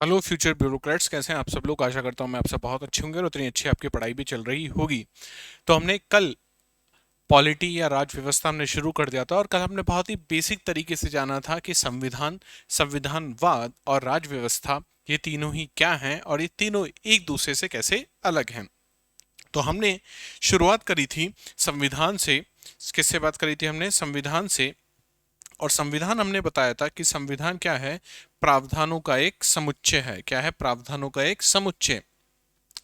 Hello future bureaucrats, कैसे हैं आप सब लोग। आशा करता हूं मैं आप सब बहुत अच्छे होंगे और उतनी अच्छी आपकी पढ़ाई भी चल रही होगी। तो हमने कल पॉलिटी या राज व्यवस्था हमने शुरू कर दिया था और कल हमने बहुत ही बेसिक तरीके से जाना था कि संविधान, संविधानवाद और राज व्यवस्था ये तीनों ही क्या हैं और ये तीनों एक दूसरे से कैसे अलग हैं। तो हमने शुरुआत करी थी संविधान से। किससे बात करी थी हमने? संविधान से। और संविधान हमने बताया था कि संविधान क्या है? प्रावधानों का एक समुच्चय है। क्या है? प्रावधानों का एक समुच्चय।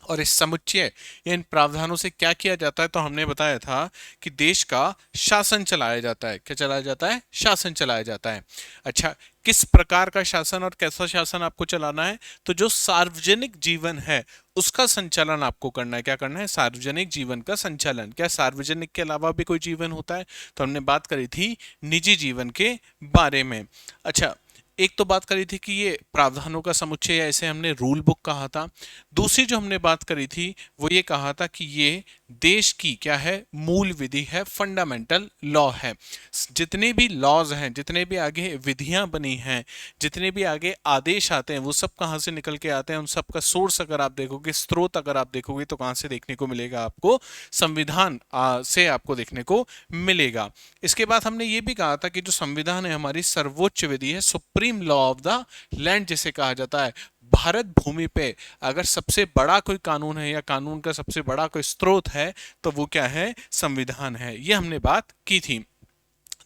और इस समुच्चय या इन प्रावधानों से क्या किया जाता है? तो हमने बताया था कि देश का शासन चलाया जाता है। क्या चलाया जाता है? शासन चलाया जाता है। अच्छा, किस प्रकार का शासन और कैसा शासन आपको चलाना है? तो जो सार्वजनिक जीवन है उसका संचालन आपको करना है। क्या करना है? सार्वजनिक जीवन का संचालन। क्या सार्वजनिक के अलावा भी कोई जीवन होता है? तो हमने बात करी थी निजी जीवन के बारे में। अच्छा, एक तो बात करी थी कि ये प्रावधानों का समुच्चय, या इसे हमने रूल बुक कहा था। दूसरी जो हमने बात करी थी वो ये कहा था कि ये देश की क्या है? मूल विधि है, फंडामेंटल लॉ है। जितने भी लॉज हैं, जितने भी आगे विधियां बनी हैं, जितने भी आगे आदेश आते हैं, वो सब कहाँ से निकल के आते हैं? उन सब का सोर्स अगर आप देखोगे, स्रोत अगर आप देखोगे, तो कहाँ से देखने को मिलेगा आपको? संविधान से आपको देखने को मिलेगा। इसके बाद हमने ये भी कहा था कि जो संविधान है हमारी सर्वोच्च विधि है, supreme law of the land जिसे कहा जाता है। भारत भूमि पे अगर सबसे बड़ा कोई कानून है या कानून का सबसे बड़ा कोई स्रोत है तो वो क्या है? संविधान है। ये हमने बात की थी।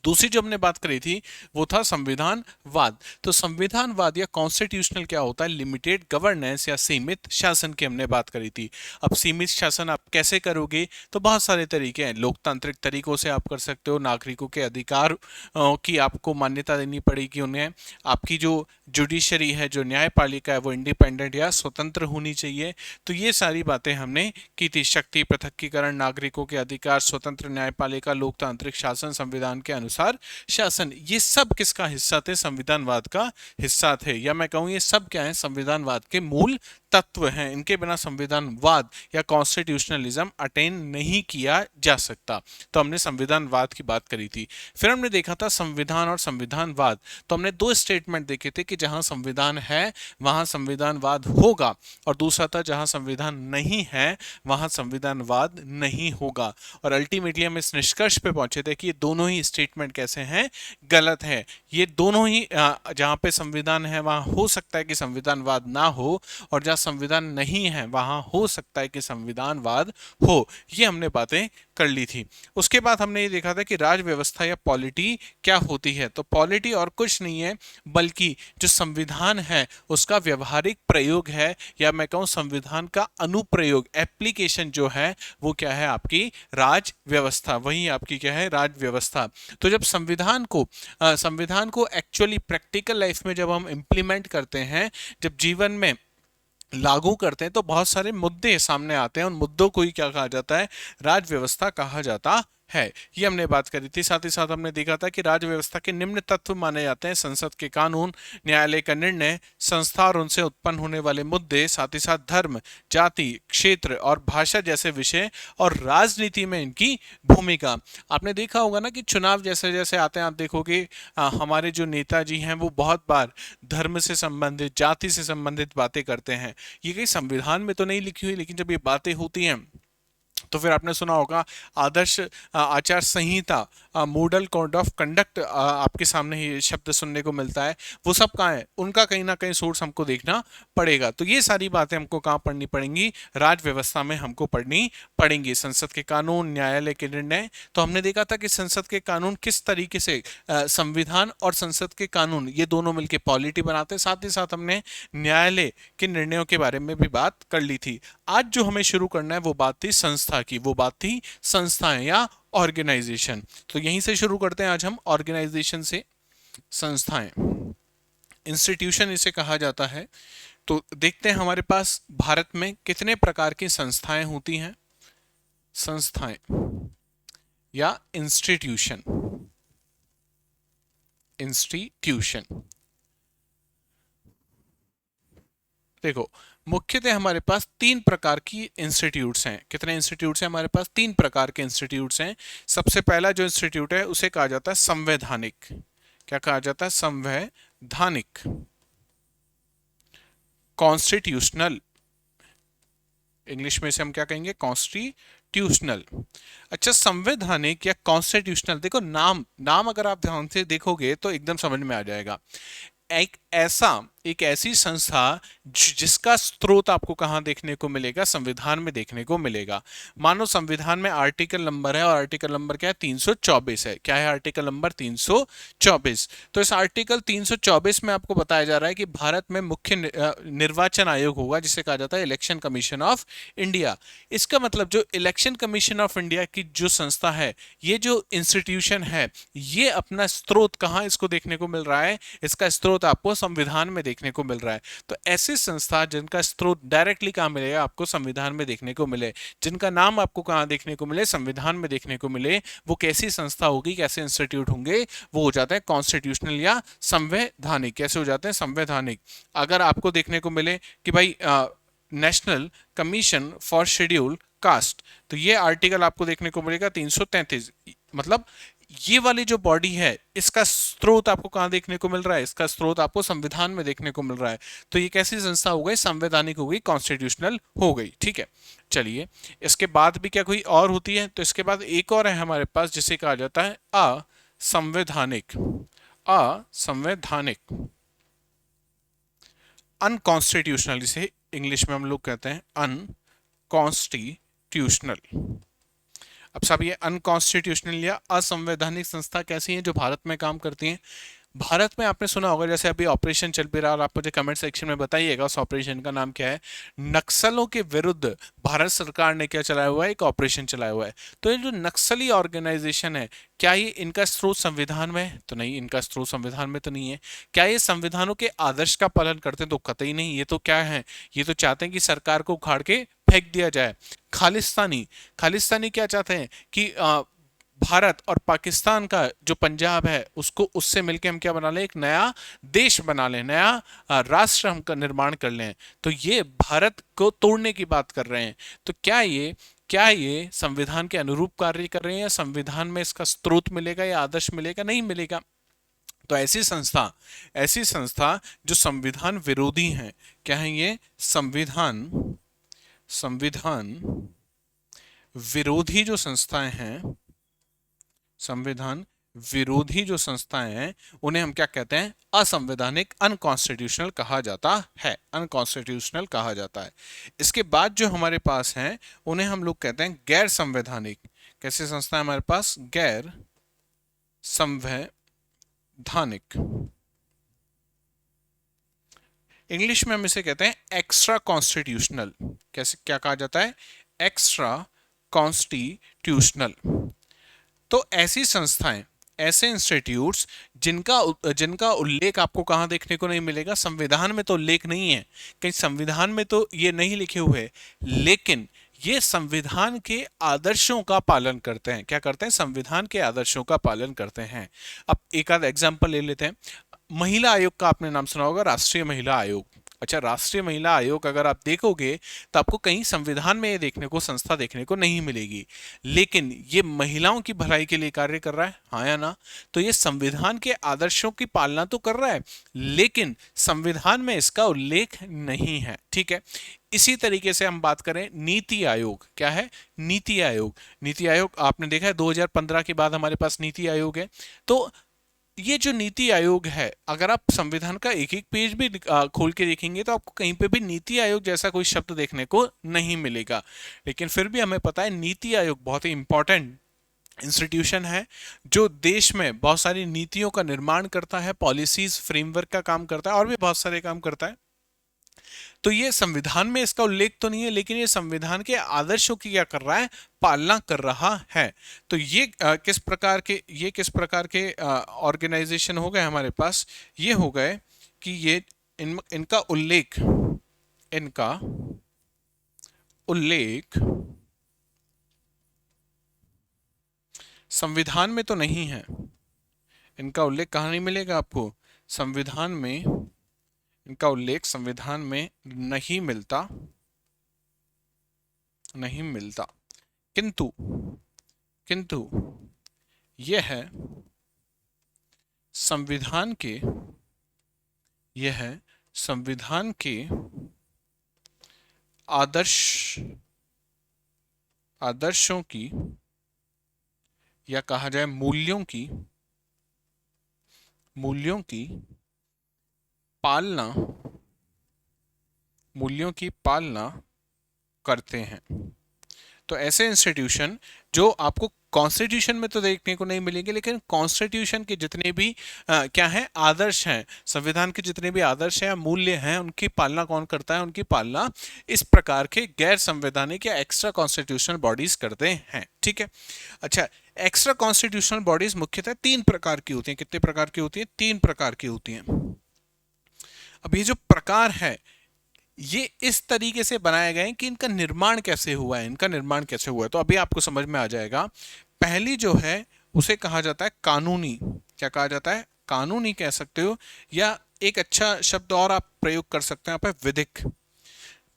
दूसरी जो हमने बात करी थी वो था संविधानवाद। तो संविधानवाद या कॉन्स्टिट्यूशनल क्या होता है? लिमिटेड गवर्नेंस या सीमित शासन की हमने बात करी थी। अब सीमित शासन आप कैसे करोगे? तो बहुत सारे तरीके हैं। लोकतांत्रिक तरीकों से आप कर सकते हो। नागरिकों के अधिकार की आपको मान्यता देनी पड़ेगी उन्हें। आपकी जो जुडिशरी है, जो न्यायपालिका है, वो इंडिपेंडेंट या स्वतंत्र होनी चाहिए। तो ये सारी बातें हमने की थी। शक्ति पृथकीकरण, नागरिकों के अधिकार, स्वतंत्र न्यायपालिका, लोकतांत्रिक शासन, संविधान के अनुसार शासन, ये सब किसका हिस्सा थे? संविधानवाद का हिस्सा थे। या मैं कहूँ ये सब क्या है? संविधानवाद के मूल तत्व हैं। इनके बिना संविधानवाद या कॉन्स्टिट्यूशनलिज्म अटेन नहीं किया जा सकता। तो हमने संविधानवाद की बात करी थी। फिर हमने देखा था संविधान और संविधानवाद। तो हमने दो स्टेटमेंट देखे थे कि जहां संविधान है वहां संविधानवाद होगा, और दूसरा था जहां संविधान नहीं है वहां संविधानवाद नहीं होगा। और अल्टीमेटली हम इस निष्कर्ष पे पहुंचे थे कि ये दोनों ही स्टेटमेंट कैसे हैं? गलत है। ये दोनों ही जहां पे संविधान है वहां हो सकता है कि संविधानवाद ना हो, और जहां संविधान नहीं है वहां हो सकता है कि संविधानवाद हो। ये हमने बातें कर ली थी। उसके बाद हमने ये देखा था कि राज व्यवस्था या पॉलिटी क्या होती है। तो पॉलिटी और कुछ नहीं है बल्कि जो संविधान है उसका व्यवहारिक प्रयोग है, या मैं कहूँ संविधान का अनुप्रयोग, एप्लीकेशन जो है वो क्या है? आपकी राज व्यवस्था। वही आपकी क्या है? राज व्यवस्था। तो जब संविधान को एक्चुअली प्रैक्टिकल लाइफ में जब हम इम्प्लीमेंट करते हैं, जब जीवन में लागू करते हैं, तो बहुत सारे मुद्दे सामने आते हैं। उन मुद्दों को ही क्या कहा जाता है? राज व्यवस्था कहा जाता है। ये हमने बात करी थी। साथ ही साथ हमने देखा था कि राज व्यवस्था के निम्न तत्व माने जाते हैं: संसद के कानून, न्यायालय का निर्णय, संस्था और उनसे उत्पन्न होने वाले मुद्दे, साथ ही साथ धर्म, जाति, क्षेत्र और भाषा जैसे विषय, और राजनीति में इनकी भूमिका। आपने देखा होगा ना कि चुनाव जैसे जैसे आते हैं, आप देखोगे हमारे जो नेताजी हैं वो बहुत बार धर्म से संबंधित, जाति से संबंधित बातें करते हैं। ये कहीं संविधान में तो नहीं लिखी हुई, लेकिन जब ये बातें होती हैं तो फिर आपने सुना होगा आदर्श आचार संहिता, मॉडल कोड ऑफ कंडक्ट, आपके सामने ही शब्द सुनने को मिलता है। वो सब कहाँ है? उनका कहीं ना कहीं सोर्स हमको देखना पड़ेगा। तो ये सारी बातें हमको कहाँ पढ़नी पड़ेंगी? राज व्यवस्था में हमको पढ़नी पड़ेंगी। संसद के कानून, न्यायालय के निर्णय। तो हमने देखा था कि संसद के कानून किस तरीके से संविधान और संसद के कानून ये दोनों मिलकर पॉलिटी बनाते हैं। साथ ही साथ हमने न्यायालय के निर्णयों के बारे में भी बात कर ली थी। आज जो हमें शुरू करना है वो बात थी संस्था की, वो बात थी संस्थाएं या ऑर्गेनाइजेशन। तो यहीं से शुरू करते हैं आज हम ऑर्गेनाइजेशन से। संस्थाएं, इंस्टीट्यूशन इसे कहा जाता है। तो देखते हैं हमारे पास भारत में कितने प्रकार की संस्थाएं होती हैं। संस्थाएं या इंस्टीट्यूशन। इंस्टीट्यूशन, देखो, मुख्यतः हमारे पास तीन प्रकार की इंस्टीट्यूट्स हैं। कितने इंस्टीट्यूट्स हैं हमारे पास? तीन प्रकार के इंस्टीट्यूट्स हैं। सबसे पहला जो इंस्टीट्यूट है उसे कहा जाता है संवैधानिक। क्या कहा जाता है? संवैधानिक। कॉन्स्टिट्यूशनल, इंग्लिश में से हम क्या कहेंगे, कॉन्स्टिट्यूशनल। अच्छा, संवैधानिक या कॉन्स्टिट्यूशनल, देखो नाम नाम अगर आप ध्यान से देखोगे तो एकदम समझ में आ जाएगा। एक ऐसी संस्था जिसका स्रोत आपको कहां देखने को मिलेगा, संविधान में देखने को मिलेगा। मानो संविधान में आर्टिकल नंबर है, और आर्टिकल नंबर क्या है, 324 है। क्या है आर्टिकल नंबर 324? तो इस आर्टिकल 324 में आपको बताया जा रहा है कि भारत में मुख्य निर्वाचन आयोग होगा, जिसे कहा जाता है इलेक्शन कमीशन ऑफ इंडिया। इसका मतलब जो इलेक्शन कमीशन ऑफ इंडिया की जो संस्था है, ये जो इंस्टीट्यूशन है, ये अपना स्रोत कहां इसको देखने को मिल रहा है, इसका स्रोत आपको संविधान में देखने को मिल रहा है। तो ऐसी संस्था जिनका स्रोत डायरेक्टली कहां मिलेगा, आपको संविधान में देखने को मिले, जिनका नाम आपको कहां देखने को मिले, संविधान में देखने को मिले, वो कैसी संस्था होगी, कैसे इंस्टीट्यूट होंगे, वो हो जाते हैं कॉन्स्टिट्यूशनल या संवैधानिक। कैसे हो जाते हैं, संवैधानिक। अगर आपको देखने को मिले कि भाई national commission for schedule caste, तो ये आर्टिकल आपको देखने को मिलेगा 333। मतलब ये वाली जो बॉडी है, इसका स्रोत आपको कहां देखने को मिल रहा है, इसका स्रोत आपको संविधान में देखने को मिल रहा है। तो ये कैसी संस्था हो गई, संवैधानिक हो गई, कॉन्स्टिट्यूशनल हो गई। ठीक है, चलिए इसके बाद भी क्या कोई और होती है, तो इसके बाद एक और है हमारे पास, जिसे कहा जाता है असंवैधानिक। असंवैधानिक, अनकॉन्स्टिट्यूशनल, इसे इंग्लिश में हम लोग कहते हैं अनकॉन्स्टिट्यूशनल। अब सब ये अनकॉन्स्टिट्यूशनल या असंवैधानिक संस्था कैसी हैं जो भारत में काम करती हैं। भारत में आपने सुना होगा, जैसे अभी ऑपरेशन चल भी रहा, और आप मुझे कमेंट सेक्शन में बताइएगा उस ऑपरेशन का नाम क्या है। नक्सलों के विरुद्ध भारत सरकार ने क्या चलाया हुआ है, एक ऑपरेशन चलाया हुआ है। तो ये जो नक्सली ऑर्गेनाइजेशन है, क्या ये इनका स्रोत संविधान में है? तो नहीं, इनका स्रोत संविधान में तो नहीं है। क्या ये संविधानों के आदर्श का पालन करते हैं? तो कतई नहीं। ये तो क्या है, ये तो चाहते हैं कि सरकार को उखाड़ के फेंक दिया जाए। खालिस्तानी, खालिस्तानी क्या चाहते हैं कि भारत और पाकिस्तान का जो पंजाब है, उसको उससे मिलके हम क्या बना लें, एक नया देश बना लें, नया राष्ट्र हम का निर्माण कर लें। तो ये भारत को तोड़ने की बात कर रहे हैं। तो क्या ये संविधान के अनुरूप कार्य कर रहे हैं, या संविधान में इसका स्रोत मिलेगा या आदर्श मिलेगा? नहीं मिलेगा। तो ऐसी संस्था जो संविधान विरोधी हैं, क्या है ये, संविधान विरोधी जो संस्थाएं हैं, संविधान विरोधी जो संस्थाएं हैं, उन्हें हम क्या कहते हैं, असंवैधानिक, अनकॉन्स्टिट्यूशनल कहा जाता है। अनकॉन्स्टिट्यूशनल कहा जाता है। इसके बाद जो हमारे पास हैं, उन्हें हम लोग कहते हैं गैर संवैधानिक। कैसे संस्था है हमारे पास, गैर संवैधानिक। इंग्लिश में हम इसे कहते हैं एक्स्ट्रा कॉन्स्टिट्यूशनल। कैसे, क्या कहा जाता है, एक्स्ट्रा कॉन्स्टिट्यूशनल। तो ऐसी संस्थाएं, ऐसे इंस्टीट्यूट्स जिनका उल्लेख आपको कहां देखने को नहीं मिलेगा, संविधान में तो उल्लेख नहीं है, कहीं संविधान में तो ये नहीं लिखे हुए, लेकिन ये संविधान के आदर्शों का पालन करते हैं। क्या करते हैं, संविधान के आदर्शों का पालन करते हैं। अब एक आध एग्जांपल ले लेते हैं। महिला आयोग का आपने नाम सुना होगा, राष्ट्रीय महिला आयोग। अच्छा, राष्ट्रीय महिला आयोग अगर आप देखोगे तो आपको कहीं संविधान में ये देखने को, संस्था देखने को नहीं मिलेगी, लेकिन ये महिलाओं की भलाई के लिए कार्य कर रहा है, हाँ या ना? तो ये संविधान के आदर्शों की पालना तो कर रहा है, लेकिन संविधान में इसका उल्लेख नहीं है। ठीक है, इसी तरीके से हम बात करें नीति आयोग। क्या है, नीति आयोग। नीति आयोग आपने देखा है 2015 के बाद हमारे पास नीति आयोग है। तो ये जो नीति आयोग है, अगर आप संविधान का एक एक पेज भी खोल के देखेंगे तो आपको कहीं पे भी नीति आयोग जैसा कोई शब्द देखने को नहीं मिलेगा। लेकिन फिर भी हमें पता है नीति आयोग बहुत ही इंपॉर्टेंट इंस्टीट्यूशन है, जो देश में बहुत सारी नीतियों का निर्माण करता है, पॉलिसीज फ्रेमवर्क का काम करता है, और भी बहुत सारे काम करता है। तो ये संविधान में इसका उल्लेख तो नहीं है, लेकिन ये संविधान के आदर्शों की क्या कर रहा है, पालना कर रहा है। तो ये किस प्रकार के ऑर्गेनाइजेशन हो गए हमारे पास, ये हो गए कि ये इनका उल्लेख संविधान में तो नहीं है। इनका उल्लेख कहाँ नहीं मिलेगा आपको, संविधान में इनका उल्लेख संविधान में नहीं मिलता, किंतु यह है संविधान के आदर्श आदर्शों की या कहा जाए मूल्यों की पालना करते हैं। तो ऐसे इंस्टीट्यूशन जो आपको कॉन्स्टिट्यूशन में तो देखने को नहीं मिलेंगे, लेकिन कॉन्स्टिट्यूशन के जितने भी क्या है आदर्श हैं, संविधान के जितने भी आदर्श हैं मूल्य हैं, उनकी पालना कौन करता है? उनकी पालना इस प्रकार के गैर संवैधानिक या एक्स्ट्रा कॉन्स्टिट्यूशनल बॉडीज करते हैं। ठीक है, अच्छा, एक्स्ट्रा कॉन्स्टिट्यूशनल बॉडीज मुख्यतः 3 प्रकार की होती हैं। कितने प्रकार की होती हैं? 3 प्रकार की होती हैं। अब ये जो प्रकार है ये इस तरीके से बनाए गए कि इनका निर्माण कैसे हुआ है, तो अभी आपको समझ में आ जाएगा। पहली जो है उसे कहा जाता है कानूनी। क्या कहा जाता है? कानूनी कह सकते हो, या एक अच्छा शब्द और आप प्रयोग कर सकते हैं, आप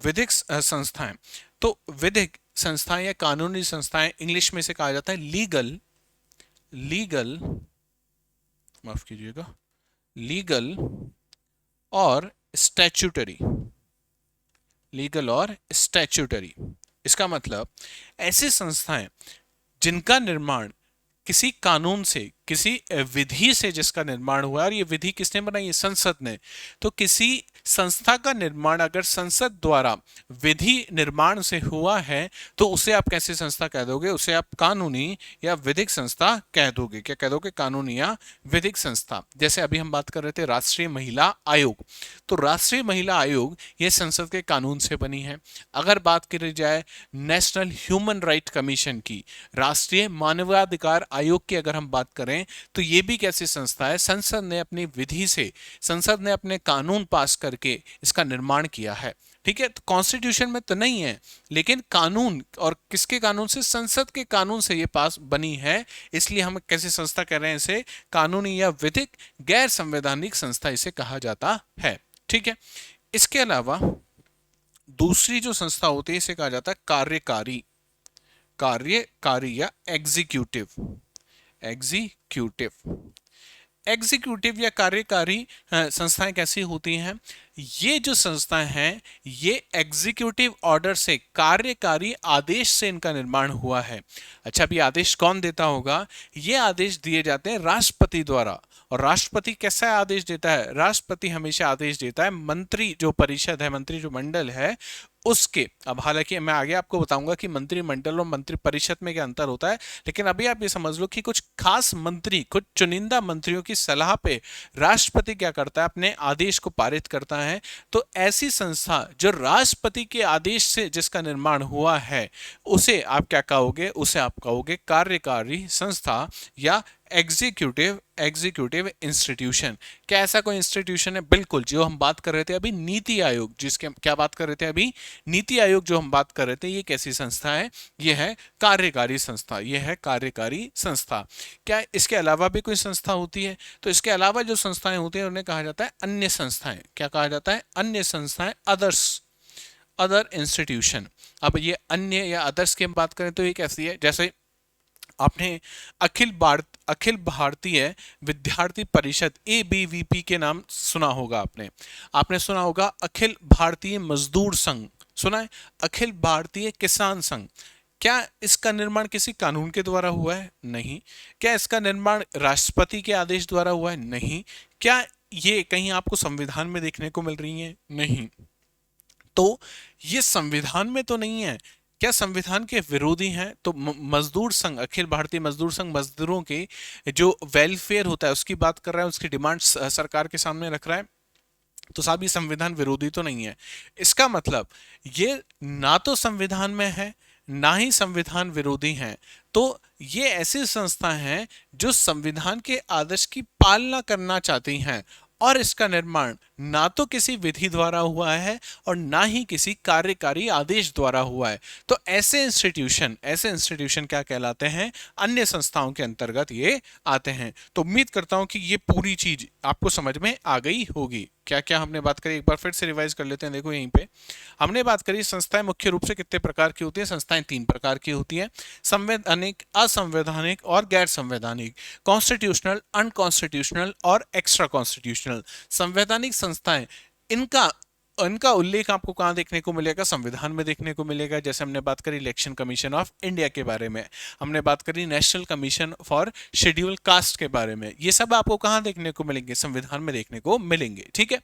विधिक संस्थाएं। तो विधिक संस्थाएं या कानूनी संस्थाएं इंग्लिश में से कहा जाता है लीगल, माफ कीजिएगा, लीगल और स्टैच्यूटरी। इसका मतलब ऐसी संस्थाएं जिनका निर्माण किसी कानून से, किसी विधि से जिसका निर्माण हुआ, और ये विधि किसने बनाई है? संसद ने। तो किसी संस्था का निर्माण अगर संसद द्वारा विधि निर्माण से हुआ है तो उसे आप कैसी संस्था कह दोगे? उसे आप कानूनी या विधिक संस्था कह दोगे। क्या कह दोगे? कानूनी या विधिक संस्था। जैसे अभी हम बात कर रहे थे राष्ट्रीय महिला आयोग, तो राष्ट्रीय महिला आयोग ये संसद के कानून से बनी है। अगर बात करी जाए नेशनल ह्यूमन राइट कमीशन की, राष्ट्रीय मानवाधिकार आयोग की अगर हम बात करें, तो ये भी कैसी संस्था है? संसद ने अपनी विधि से, संसद ने अपने कानून पास करके इसका निर्माण किया है। ठीक है, तो कॉन्स्टिट्यूशन में तो नहीं है, लेकिन कानून, और किसके कानून से? संसद के कानून से ये पास बनी है, इसलिए हम कैसी संस्था कह रहे हैं? इसे कानूनी या विधिक गैर संवैधानिक संस्था इसे कहा जाता है। ठीक है, इसके अलावा दूसरी जो संस्था होती है इसे कहा जाता है कार्यकारी या एग्जीक्यूटिव या कार्यकारी संस्थाएं कैसी होती हैं? ये जो संस्थाएं हैं ये एग्जीक्यूटिव ऑर्डर से, कार्यकारी आदेश से इनका निर्माण हुआ है। अच्छा, अभी आदेश कौन देता होगा? ये आदेश दिए जाते हैं राष्ट्रपति द्वारा। और राष्ट्रपति कैसा आदेश देता है? राष्ट्रपति हमेशा आदेश देता है मंत्री जो परिषद है, मंत्री जो मंडल है उसके। अब हालांकि मैं आगे आपको बताऊंगा कि मंत्रिमंडल और मंत्री परिषद में क्या अंतर होता है, लेकिन अभी आप ये समझ लो कि कुछ खास मंत्री, कुछ चुनिंदा मंत्रियों की सलाह पे राष्ट्रपति क्या करता है? अपने आदेश को पारित करता है। तो ऐसी संस्था जो राष्ट्रपति के आदेश से जिसका निर्माण हुआ है उसे आप क्या कहोगे? उसे आप कहोगे कार्यकारी संस्था या एग्जीक्यूटिव इंस्टीट्यूशन। क्या ऐसा कोई इंस्टीट्यूशन है? बिल्कुल, जो हम बात कर रहे थे अभी नीति आयोग, जिसके क्या बात कर रहे थे अभी? नीति आयोग जो हम बात कर रहे थे, ये कैसी संस्था है? ये है कार्यकारी संस्था। क्या इसके अलावा भी कोई संस्था होती है? तो इसके अलावा जो संस्थाएं होती हैं उन्हें कहा जाता है अन्य संस्थाएं। क्या कहा जाता है? अन्य संस्थाएं, अदर इंस्टीट्यूशन। अब ये अन्य या अदर्स की हम बात करें तो ये कैसी है? जैसे आपने अखिल भारतीय विद्यार्थी परिषद ABVP के नाम सुना होगा। आपने सुना होगा अखिल भारतीय मजदूर संघ, सुना है? अखिल भारतीय किसान संघ। क्या इसका निर्माण किसी कानून के द्वारा हुआ है? नहीं। क्या इसका निर्माण राष्ट्रपति के आदेश द्वारा हुआ है? नहीं। क्या ये कहीं आपको संविधान में देखने को मिल रही है? नहीं। तो ये संविधान में तो नहीं है। क्या संविधान के विरोधी हैं? तो मजदूर संघ, अखिल भारतीय मजदूर संघ मजदूरों के जो वेलफेयर होता है उसकी बात कर रहा है, उसकी डिमांड सरकार के सामने रख रहा है। तो साहब ये संविधान विरोधी तो नहीं है। इसका मतलब ये ना तो संविधान में है ना ही संविधान विरोधी हैं। तो ये ऐसी संस्था हैं जो संविधान के आदर्श की पालना करना चाहती हैं, और इसका निर्माण ना तो किसी विधि द्वारा हुआ है और ना ही किसी कार्यकारी आदेश द्वारा हुआ है। तो ऐसे इंस्टीट्यूशन क्या कहलाते हैं? अन्य संस्थाओं के अंतर्गत ये आते हैं। तो उम्मीद करता हूं कि ये पूरी चीज आपको समझ में आ गई होगी। क्या क्या हमने बात करी, एक बार फिर से रिवाइज कर लेते हैं। देखो यहीं पे हमने बात करी संस्थाएं मुख्य रूप से कितने प्रकार की होती है? संस्थाएं 3 प्रकार की होती हैं, संवैधानिक, असंवैधानिक और गैर संवैधानिक, कॉन्स्टिट्यूशनल, अनकॉन्स्टिट्यूशनल और एक्स्ट्रा कॉन्स्टिट्यूशनल। संवैधानिक संस्थाएं, इनका उनका उल्लेख आपको कहाँ देखने को मिलेगा? संविधान में देखने को मिलेगा। जैसे हमने बात करी इलेक्शन कमीशन ऑफ इंडिया के बारे में, हमने बात करी national commission for schedule caste के बारे में, ये सब आपको कहाँ देखने को मिलेंगे? संविधान में देखने को मिलेंगे। ठीक है।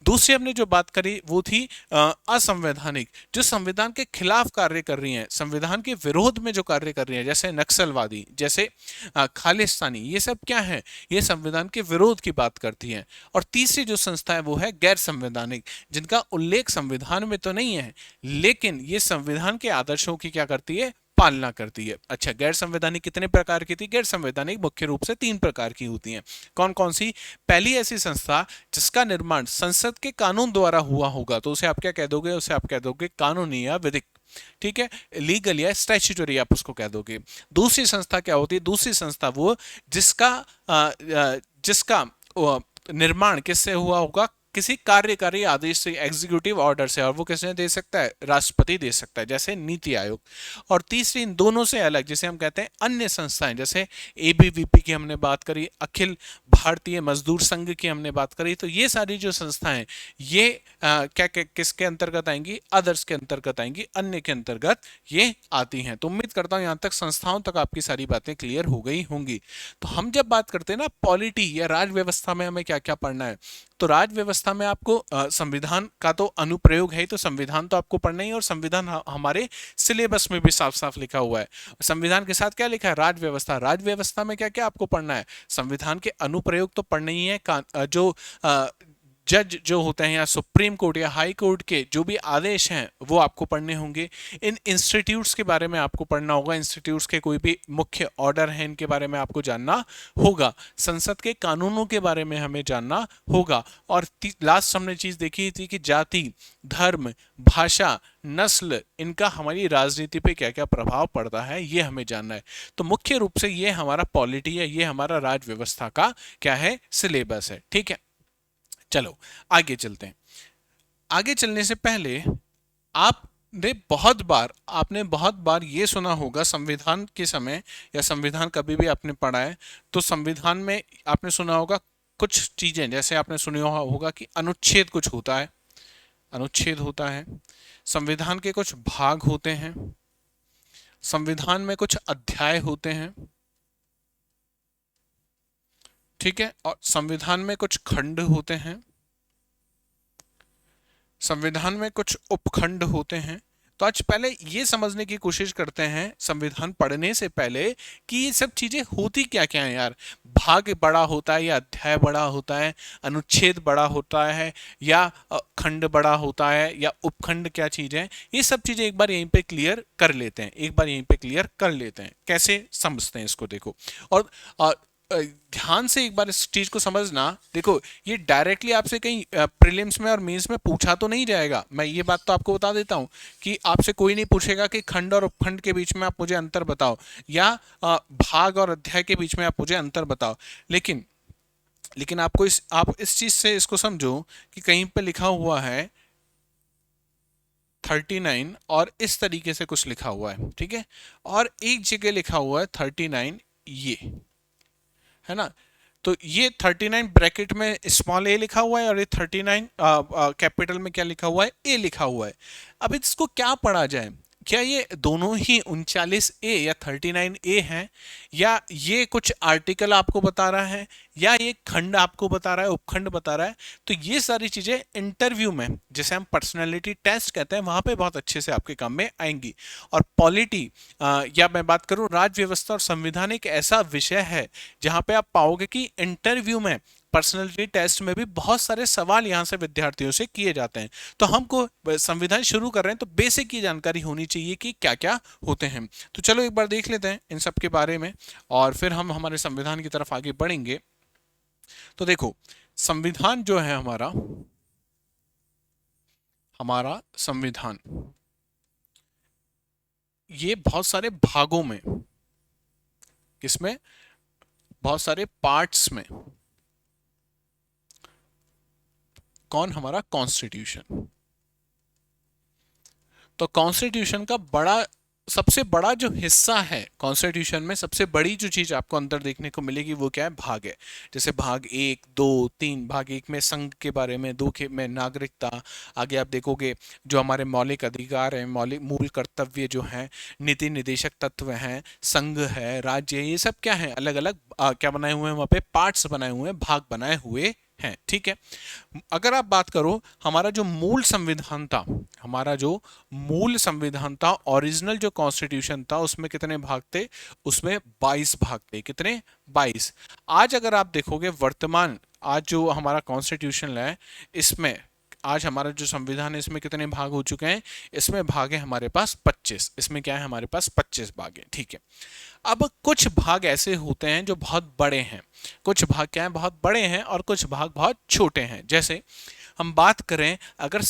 दूसरी हमने जो बात करी वो थी असंवैधानिक, जो संविधान के खिलाफ कार्य कर रही हैं, संविधान के विरोध में जो कार्य कर रही हैं, जैसे नक्सलवादी, जैसे खालिस्तानी, ये सब क्या है? ये संविधान के विरोध की बात करती हैं। और तीसरी जो संस्था है वो है गैर संवैधानिक, जिनका उल्लेख संविधान में तो नहीं है, लेकिन ये संविधान के आदर्शों की क्या करती है? पालना करती है। अच्छा, गैर संवैधानिक कितने प्रकार की थी? गैर संवैधानिक मुख्य रूप से 3 प्रकार की होती हैं। कौन कौन सी? पहली ऐसी संस्था जिसका निर्माण संसद के कानून द्वारा हुआ होगा, तो उसे आप क्या कह दोगे? उसे आप कह दोगे कानूनी या विधिक। ठीक है, लीगल या स्टैच्यूटरी आप उसको कह दोगे। दूसरी संस्था क्या होती है? दूसरी संस्था वो जिसका जिसका निर्माण किससे हुआ होगा? किसी कार्यकारी आदेश से, एग्जीक्यूटिव ऑर्डर से, और वो किसने दे सकता है? राष्ट्रपति दे सकता है, जैसे नीति आयोग। और तीसरी इन दोनों से अलग, जिसे हम कहते हैं अन्य संस्थाएं, जैसे एबीवीपी की हमने बात करी, अखिल भारतीय मजदूर संघ की हमने बात करी, तो ये सारी जो संस्थाएं, ये किसके अंतर्गत आएंगी? अदर्स के अंतर्गत आएंगी, अन्य के अंतर्गत ये आती हैं। तो उम्मीद करता हूं यहां तक संस्थाओं तक आपकी सारी बातें क्लियर हो गई होंगी। तो हम जब बात करते हैं ना पॉलिटी या राज व्यवस्था में हमें क्या क्या पढ़ना है, तो राज व्यवस्था में आपको संविधान का तो अनुप्रयोग है, तो संविधान तो आपको पढ़ना ही, और संविधान हमारे सिलेबस में भी साफ साफ लिखा हुआ है। संविधान के साथ क्या लिखा है? राज व्यवस्था। राज व्यवस्था में क्या क्या आपको पढ़ना है? संविधान के अनुप्रयोग तो पढ़ने ही है, जो जज जो होते हैं या सुप्रीम कोर्ट या हाई कोर्ट के जो भी आदेश हैं वो आपको पढ़ने होंगे। इन इंस्टीट्यूट्स के बारे में आपको पढ़ना होगा, इंस्टीट्यूट्स के कोई भी मुख्य ऑर्डर हैं इनके बारे में आपको जानना होगा। संसद के कानूनों के बारे में हमें जानना होगा। और लास्ट हमने चीज देखी थी कि जाति, धर्म, भाषा, नस्ल, इनका हमारी राजनीति पे क्या क्या प्रभाव पड़ता है ये हमें जानना है। तो मुख्य रूप से ये हमारा पॉलिटी है, ये हमारा राज व्यवस्था का क्या है? सिलेबस है। ठीक है, चलो आगे चलते हैं। आगे चलने से पहले आपने बहुत बार ये सुना होगा संविधान के समय, या संविधान कभी भी आपने पढ़ा है तो संविधान में आपने सुना होगा कुछ चीजें, जैसे आपने सुना होगा कि अनुच्छेद कुछ होता है, अनुच्छेद होता है, संविधान के कुछ भाग होते हैं, संविधान में कुछ अध्याय होते हैं। ठीक है, और संविधान में कुछ खंड होते हैं, संविधान में कुछ उपखंड होते हैं। तो आज पहले ये समझने की कोशिश करते हैं संविधान पढ़ने से पहले कि ये सब चीजें होती क्या क्या है यार। भाग बड़ा होता है या अध्याय बड़ा होता है, अनुच्छेद बड़ा होता है या खंड बड़ा होता है, या उपखंड क्या चीज है, ये सब चीजें एक बार यहीं पे क्लियर कर लेते हैं। एक बार यहीं पे क्लियर कर लेते हैं कैसे समझते हैं इसको, देखो। और ध्यान से एक बार इस चीज को समझना। देखो, ये डायरेक्टली आपसे कहीं प्रीलिम्स में और मेंस में पूछा तो नहीं जाएगा, मैं ये बात तो आपको बता देता हूं कि आपसे कोई नहीं पूछेगा कि खंड और उपखंड के बीच में आप मुझे अंतर बताओ, या भाग और अध्याय के बीच में आप मुझे अंतर बताओ। लेकिन लेकिन आप इस चीज से इसको समझो कि कहीं पे लिखा हुआ है 39 और इस तरीके से कुछ लिखा हुआ है, ठीक है, और एक जगह लिखा हुआ है 39 ये, है ना। तो ये 39 ब्रैकेट में स्मॉल ए लिखा हुआ है, और ये 39 कैपिटल में क्या लिखा हुआ है? ए लिखा हुआ है। अब इसको क्या पढ़ा जाए? क्या ये दोनों ही 39 ए या 39 ए हैं, या ये कुछ आर्टिकल आपको बता रहा है, या ये खंड आपको बता रहा है, उपखंड बता रहा है? तो ये सारी चीजें इंटरव्यू में, जैसे हम पर्सनालिटी टेस्ट कहते हैं, वहां पे बहुत अच्छे से आपके काम में आएंगी। और पॉलिटी या मैं बात करूं राज व्यवस्था और संविधान, एक ऐसा विषय है जहां पे आप पाओगे कि इंटरव्यू में, पर्सनालिटी टेस्ट में भी बहुत सारे सवाल यहां से विद्यार्थियों से किए जाते हैं। तो हमको संविधान शुरू कर रहे हैं तो बेसिक की जानकारी होनी चाहिए कि क्या क्या होते हैं। तो चलो एक बार देख लेते हैं इन सब के बारे में, और फिर हम हमारे संविधान की तरफ आगे बढ़ेंगे। तो देखो, संविधान जो है हमारा हमारा संविधान, ये बहुत सारे भागों में, किसमें? बहुत सारे पार्ट्स में। कौन? हमारा कॉन्स्टिट्यूशन। तो कॉन्स्टिट्यूशन का बड़ा सबसे बड़ा जो हिस्सा है कॉन्स्टिट्यूशन में, सबसे बड़ी जो चीज आपको अंदर देखने को मिलेगी वो क्या है, भाग है। जैसे भाग 1, 2, 3, भाग 1 में संघ के बारे में, 2 के में नागरिकता, आगे आप देखोगे जो हमारे मौलिक अधिकार हैं, मौलिक मूल कर्तव्य जो हैं, नीति निदेशक तत्व हैं, संघ है, राज्य, ये सब क्या है, अलग अलग क्या बनाए हुए हैं वहाँ पे, पार्ट्स बनाए हुए हैं, भाग बनाए हुए हैं। ठीक है। अगर आप बात करो हमारा जो मूल संविधान था, हमारा जो मूल संविधान था, ओरिजिनल जो कॉन्स्टिट्यूशन था, उसमें कितने भाग थे, उसमें 22 भाग थे। कितने, 22। आज अगर आप देखोगे वर्तमान, आज जो हमारा कॉन्स्टिट्यूशन है, इसमें आज हमारा जो संविधान है इसमें कितने भाग हो चुके हैं, इसमें भाग है हमारे पास 25। इसमें क्या है, हमारे पास 25 भाग है। ठीक है। अब कुछ भाग ऐसे होते हैं जो बहुत बड़े हैं, कुछ भाग क्या है, बहुत बड़े हैं, और कुछ भाग बहुत छोटे हैं। जैसे हम बात करें अगर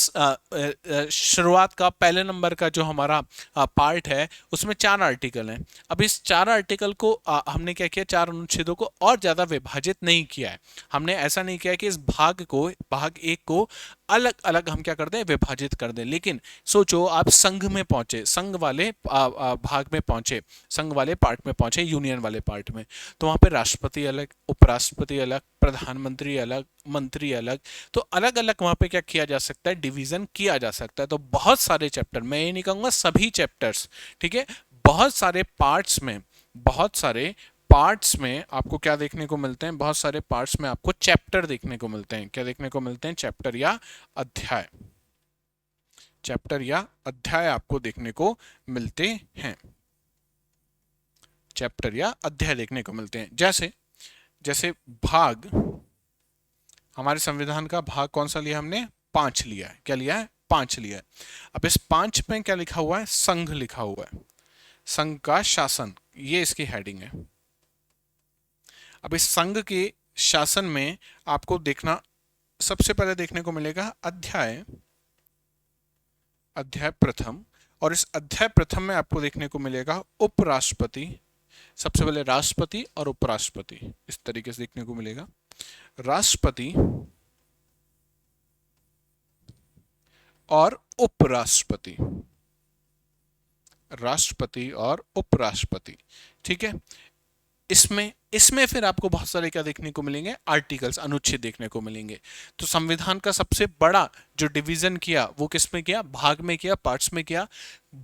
शुरुआत का पहले नंबर का जो हमारा पार्ट है, उसमें 4 आर्टिकल हैं। अब इस 4 आर्टिकल को हमने क्या किया, 4 अनुच्छेदों को और ज्यादा विभाजित नहीं किया है। हमने ऐसा नहीं किया कि इस भाग को, भाग 1 को अलग अलग हम क्या कर दें, विभाजित कर दें। लेकिन सोचो आप संघ में पहुंचे, संघ वाले भाग में पहुंचे, संघ वाले पार्ट में पहुंचे, यूनियन वाले पार्ट में, तो वहां पे राष्ट्रपति अलग, उपराष्ट्रपति अलग, प्रधानमंत्री अलग, मंत्री अलग, तो अलग अलग वहां पे क्या किया जा सकता है, डिवीजन किया जा सकता है। तो बहुत सारे चैप्टर, मैं ये नहीं कहूंगा सभी चैप्टर्स, ठीक है, बहुत सारे पार्ट्स में, बहुत सारे पार्ट्स में आपको क्या देखने को मिलते हैं, बहुत सारे पार्ट्स में आपको चैप्टर देखने को मिलते हैं। क्या देखने को मिलते हैं, चैप्टर या अध्याय, चैप्टर या अध्याय आपको देखने को मिलते हैं, चैप्टर या अध्याय देखने को मिलते हैं। जैसे जैसे भाग, हमारे संविधान का भाग कौन सा लिया हमने, 5 लिया है। क्या लिया है, 5 लिया है। अब इस 5 में क्या लिखा हुआ है, संघ लिखा हुआ है, संघ का शासन, ये इसकी हेडिंग है। अब इस संघ के शासन में आपको देखना, सबसे पहले देखने को मिलेगा अध्याय, अध्याय प्रथम, और इस अध्याय प्रथम में आपको देखने को मिलेगा उपराष्ट्रपति, सबसे पहले राष्ट्रपति और उपराष्ट्रपति, इस तरीके से देखने को मिलेगा। राष्ट्रपति और उपराष्ट्रपति, राष्ट्रपति और उपराष्ट्रपति। ठीक है। इसमें इसमें फिर आपको बहुत सारे क्या देखने को मिलेंगे, आर्टिकल्स, अनुच्छेद देखने को मिलेंगे। तो संविधान का सबसे बड़ा जो डिवीजन किया वो किस में किया, भाग में किया, पार्ट्स में किया।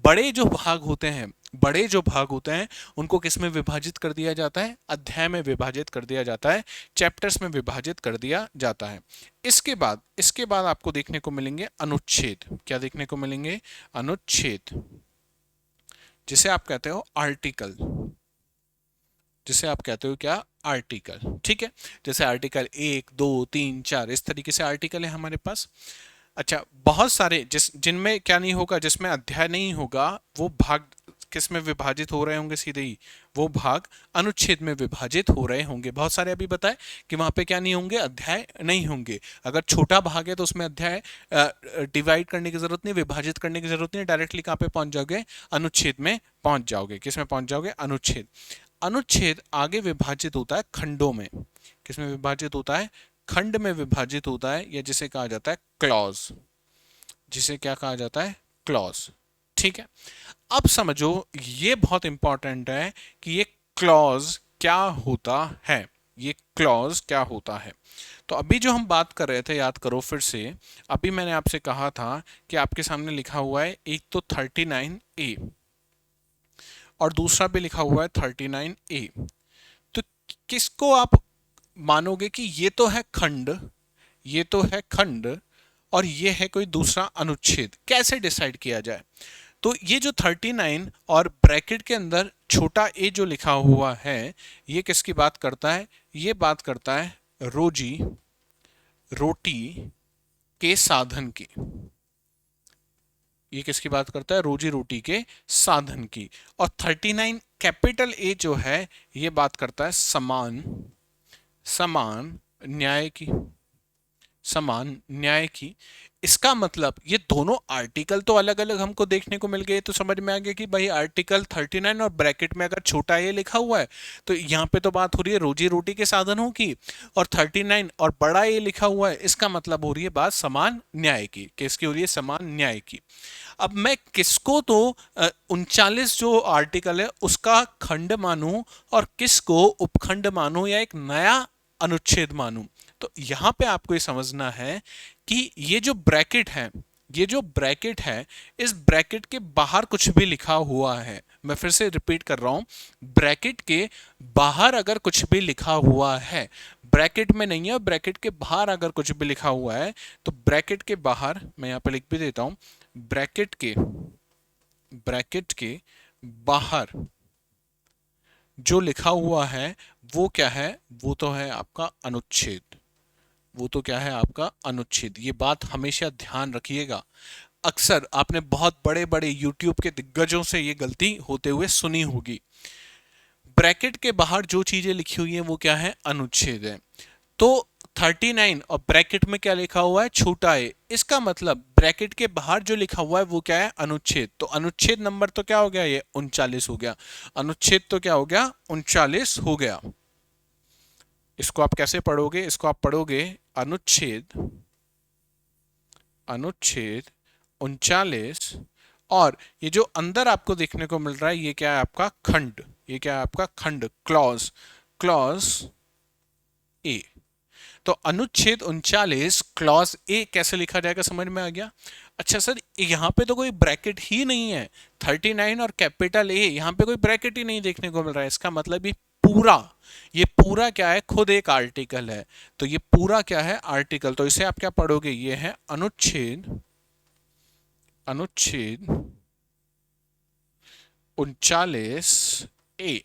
बड़े जो भाग होते हैं, बड़े जो भाग होते हैं उनको किस में विभाजित कर दिया जाता है, अध्याय में विभाजित कर दिया जाता है, चैप्टर्स में विभाजित कर दिया जाता है। इसके बाद आपको देखने को मिलेंगे अनुच्छेद। क्या देखने को मिलेंगे, अनुच्छेद, जिसे आप कहते हो आर्टिकल, जिसे आप कहते हो क्या, आर्टिकल। ठीक है। जैसे आर्टिकल 1, 2, 3, 4, इस तरीके से आर्टिकल है हमारे पास। अच्छा, बहुत सारे जिनमें क्या नहीं होगा, जिसमें अध्याय नहीं होगा, वो भाग किस में विभाजित हो रहे होंगे, सीधे ही वो भाग अनुच्छेद में विभाजित हो रहे होंगे। बहुत सारे अभी बताए कि वहां पे क्या नहीं होंगे, अध्याय नहीं होंगे। अगर छोटा भाग है तो उसमें अध्याय डिवाइड करने की जरूरत नहीं, विभाजित करने की जरूरत नहीं, डायरेक्टली कहां पे पहुंच जाओगे, अनुच्छेद में पहुंच जाओगे। किस में पहुंच जाओगे, अनुच्छेद। अनुच्छेद आगे विभाजित होता है खंडों में। किसमें विभाजित होता है, खंड में विभाजित होता है, या जिसे कहा जाता है क्लॉज, जिसे क्या कहा जाता है, क्लॉज। ठीक है। अब समझो, ये बहुत इंपॉर्टेंट है कि ये क्लॉज क्या होता है, ये क्लॉज क्या होता है। तो अभी जो हम बात कर रहे थे, याद करो फिर से, अभी मैंने आपसे कहा था कि आपके सामने लिखा हुआ है एक तो 39A और दूसरा भी लिखा हुआ है 39A। तो किसको आप मानोगे कि ये तो है खंड, ये तो है खंड, और ये है कोई दूसरा अनुच्छेद, कैसे डिसाइड किया जाए। तो ये जो 39 और ब्रैकेट के अंदर छोटा ए जो लिखा हुआ है, ये किसकी बात करता है, ये बात करता है रोजी रोटी के साधन की। ये किसकी बात करता है, रोजी रोटी के साधन की। और 39 कैपिटल ए जो है, ये बात करता है समान, समान न्याय की, समान न्याय की। इसका मतलब ये दोनों आर्टिकल तो अलग अलग हमको देखने को मिल गए, तो समझ में आ गया कि भाई आर्टिकल 39 और ब्रैकेट में अगर छोटा ए लिखा हुआ है तो यहाँ पे तो बात हो रही है रोजी रोटी के साधनों की, और 39 और बड़ा ए लिखा हुआ है इसका मतलब हो रही है बात समान न्याय की। किसकी हो रही है? समान न्याय की। अब मैं किसको तो 39 जो आर्टिकल है उसका खंड मानूं और किसको उपखंड मानूं या एक नया अनुच्छेद मानूं। तो यहां पे आपको ये समझना है कि ये जो ब्रैकेट है, ये जो ब्रैकेट है, इस ब्रैकेट के बाहर कुछ भी लिखा हुआ है, मैं फिर से रिपीट कर रहा हूं, ब्रैकेट के बाहर अगर कुछ भी लिखा हुआ है, ब्रैकेट में नहीं है, ब्रैकेट के बाहर अगर कुछ भी लिखा हुआ है, तो ब्रैकेट के बाहर मैं यहां पे लिख भी देता हूं, ब्रैकेट के बाहर जो लिखा हुआ है वो क्या है? वो तो है आपका अनुच्छेद। वो तो क्या है? आपका अनुच्छेद। ये बात हमेशा ध्यान रखिएगा। अक्सर आपने बहुत बड़े बड़े यूट्यूब के दिग्गजों से ये गलती होते हुए सुनी होगी। ब्रैकेट के बाहर जो चीजें लिखी हुई हैं वो क्या है? अनुच्छेद है। तो 39 और ब्रैकेट में क्या लिखा हुआ है? छोटा ए। इसका मतलब ब्रैकेट के बाहर जो लिखा हुआ है वो क्या है? अनुच्छेद। तो अनुच्छेद नंबर तो क्या हो गया? ये 39 हो गया। अनुच्छेद तो क्या हो गया? 39 हो गया। इसको आप कैसे पढ़ोगे? इसको आप पढ़ोगे अनुच्छेद, अनुच्छेद 39, और ये जो अंदर आपको देखने को मिल रहा है ये क्या है? आपका खंड। ये क्या है? आपका खंड, क्लॉज, क्लॉज ए। तो अनुच्छेद 39 क्लॉज ए कैसे लिखा जाएगा? समझ में आ गया? अच्छा सर, यहाँ पे तो कोई ब्रैकेट ही नहीं है, 39 और कैपिटल ए, यहाँ पे कोई ब्रैकेट ही नहीं देखने को मिल रहा है। इसका मतलब ये पूरा क्या है? खुद एक आर्टिकल है। तो ये पूरा क्या है? आर्टिकल। तो इसे आप क्या पढ़ोगे? ये है अनुच्छेद, अनुच्छेद 39 ए,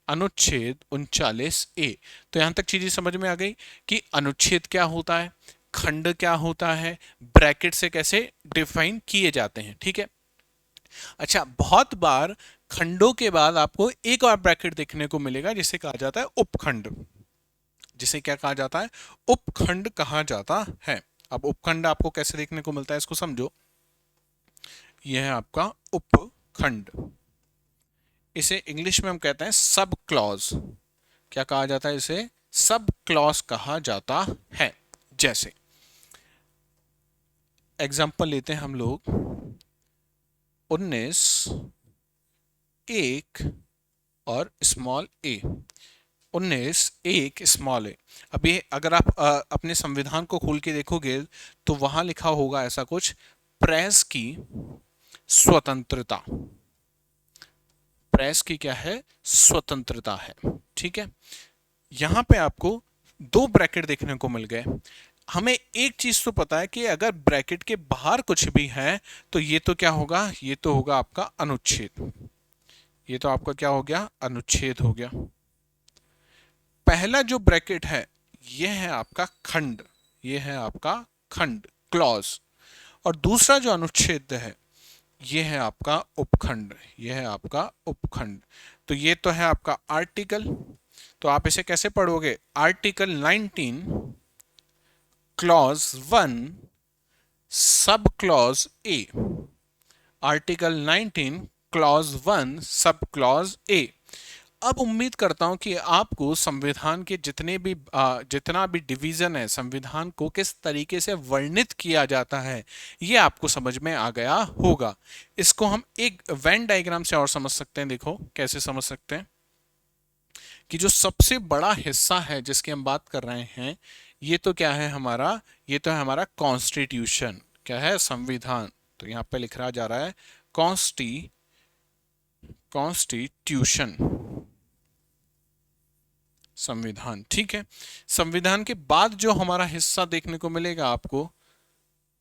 अनुच्छेद 39 ए। तो यहां तक चीजें समझ में आ गई कि अनुच्छेद क्या होता है, खंड क्या होता है, ब्रैकेट से कैसे डिफाइन किए जाते हैं। ठीक है। अच्छा, बहुत बार खंडों के बाद आपको एक और ब्रैकेट देखने को मिलेगा जिसे कहा जाता है उपखंड। जिसे क्या कहा जाता है? उपखंड कहा जाता है। अब उपखंड आपको कैसे देखने को मिलता है इसको समझो। यह है आपका उपखंड। इसे इंग्लिश में हम कहते हैं सब क्लॉज। क्या कहा जाता है इसे? सब क्लॉज कहा जाता है। जैसे एग्जाम्पल लेते हैं हम लोग, 19 एक और स्मॉल ए। 19 एक स्मॉल ए। अब ये अगर आप अपने संविधान को खोल के देखोगे तो वहां लिखा होगा ऐसा कुछ, प्रेस की स्वतंत्रता। प्रेस की क्या है? स्वतंत्रता है। ठीक है। यहां पे आपको दो ब्रैकेट देखने को मिल गए। हमें एक चीज तो पता है कि अगर ब्रैकेट के बाहर कुछ भी है तो ये तो क्या होगा? ये तो होगा आपका अनुच्छेद। ये तो आपका क्या हो गया? अनुच्छेद हो गया। पहला जो ब्रैकेट है ये है आपका खंड। ये है आपका खंड, क्लॉज। और दूसरा जो अनुच्छेद है ये है आपका उपखंड। ये है आपका उपखंड। तो ये तो है आपका आर्टिकल। तो आप इसे कैसे पढ़ोगे? Article 19 clause 1 sub clause A. Article 19 clause 1 sub clause A. अब उम्मीद करता हूं कि आपको संविधान के जितना भी डिवीजन है, संविधान को किस तरीके से वर्णित किया जाता है, ये आपको समझ में आ गया होगा। इसको हम एक वेन डायग्राम से और समझ सकते हैं। देखो कैसे समझ सकते हैं कि जो सबसे बड़ा हिस्सा है जिसकी हम बात कर रहे हैं, ये तो क्या है हमारा? ये तो है हमारा कॉन्स्टिट्यूशन। क्या है? संविधान। तो यहां पे लिख रहा जा रहा है कॉन्स्टिट्यूशन, संविधान। ठीक है। संविधान के बाद जो हमारा हिस्सा देखने को मिलेगा आपको,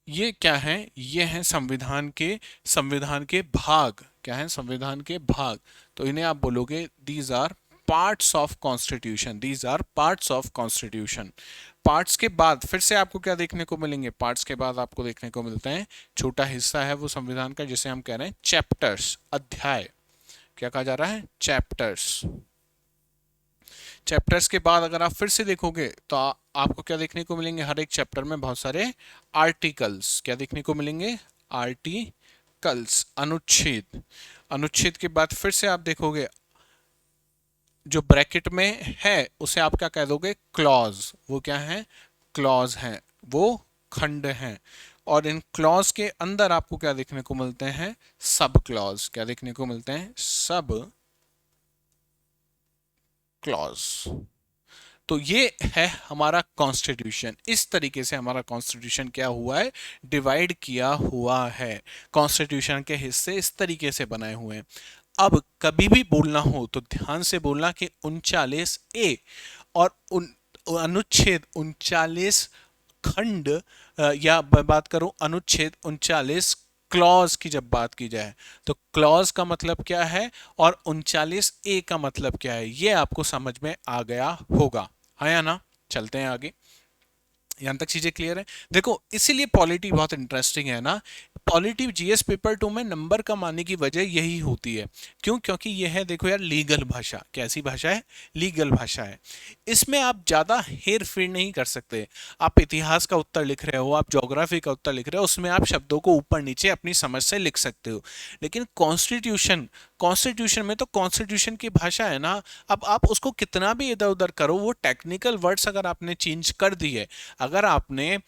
ये क्या है? ये है संविधान के भाग। क्या है? संविधान के भाग। तो इन्हें आप बोलोगे these are parts of constitution. These are parts of constitution. Parts के बाद फिर से आपको क्या देखने को मिलेंगे? पार्ट्स के बाद आपको देखने को मिलते हैं छोटा हिस्सा है वो संविधान का, जिसे हम कह रहे हैं चैप्टर्स, अध्याय। क्या कहा जा रहा है? चैप्टर्स। चैप्टर्स के बाद अगर आप फिर से देखोगे तो आपको क्या देखने को मिलेंगे, हर एक चैप्टर में बहुत सारे आर्टिकल्स क्या देखने को मिलेंगे, आर्टिकल्स, अनुच्छेद। अनुच्छेद के बाद फिर से आप देखोगे जो ब्रैकेट में है उसे आप क्या कह दोगे, क्लॉज। वो क्या है, क्लॉज है, वो खंड हैं। और इन क्लॉज के अंदर आपको क्या देखने को मिलते हैं, सब क्लॉज। क्या देखने को मिलते हैं, सब क्लॉज। तो ये है हमारा कॉन्स्टिट्यूशन। इस तरीके से हमारा कॉन्स्टिट्यूशन क्या हुआ है, डिवाइड किया हुआ है। कॉन्स्टिट्यूशन के हिस्से इस तरीके से बनाए हुए हैं। अब कभी भी बोलना हो तो ध्यान से बोलना कि 39 ए और अनुच्छेद 39 खंड, या मैं बात करूं अनुच्छेद 39 क्लॉज की जब बात की जाए तो क्लॉज का मतलब क्या है और 39 ए का मतलब क्या है, ये आपको समझ में आ गया होगा, है या ना। चलते हैं आगे, यहां तक चीजें क्लियर है। देखो इसीलिए पॉलिटी बहुत इंटरेस्टिंग है ना। पॉलिटी जीएस पेपर 2 में नंबर कम आने की वजह यही होती है। क्यों, क्योंकि यह है, देखो यार, लीगल भाषा। कैसी भाषा है, लीगल भाषा है। इसमें आप ज्यादा हेर फेर नहीं कर सकते। आप इतिहास का उत्तर लिख रहे हो, आप ज्योग्राफी का उत्तर लिख रहे हो, उसमें आप शब्दों को ऊपर नीचे अपनी समझ से लिख सकते हो। लेकिन कॉन्स्टिट्यूशन, कॉन्स्टिट्यूशन में तो कॉन्स्टिट्यूशन की भाषा है ना। अब आप उसको कितना भी इधर उधर करो, वो टेक्निकल वर्ड्स अगर आपने चेंज कर दिए, अगर आपने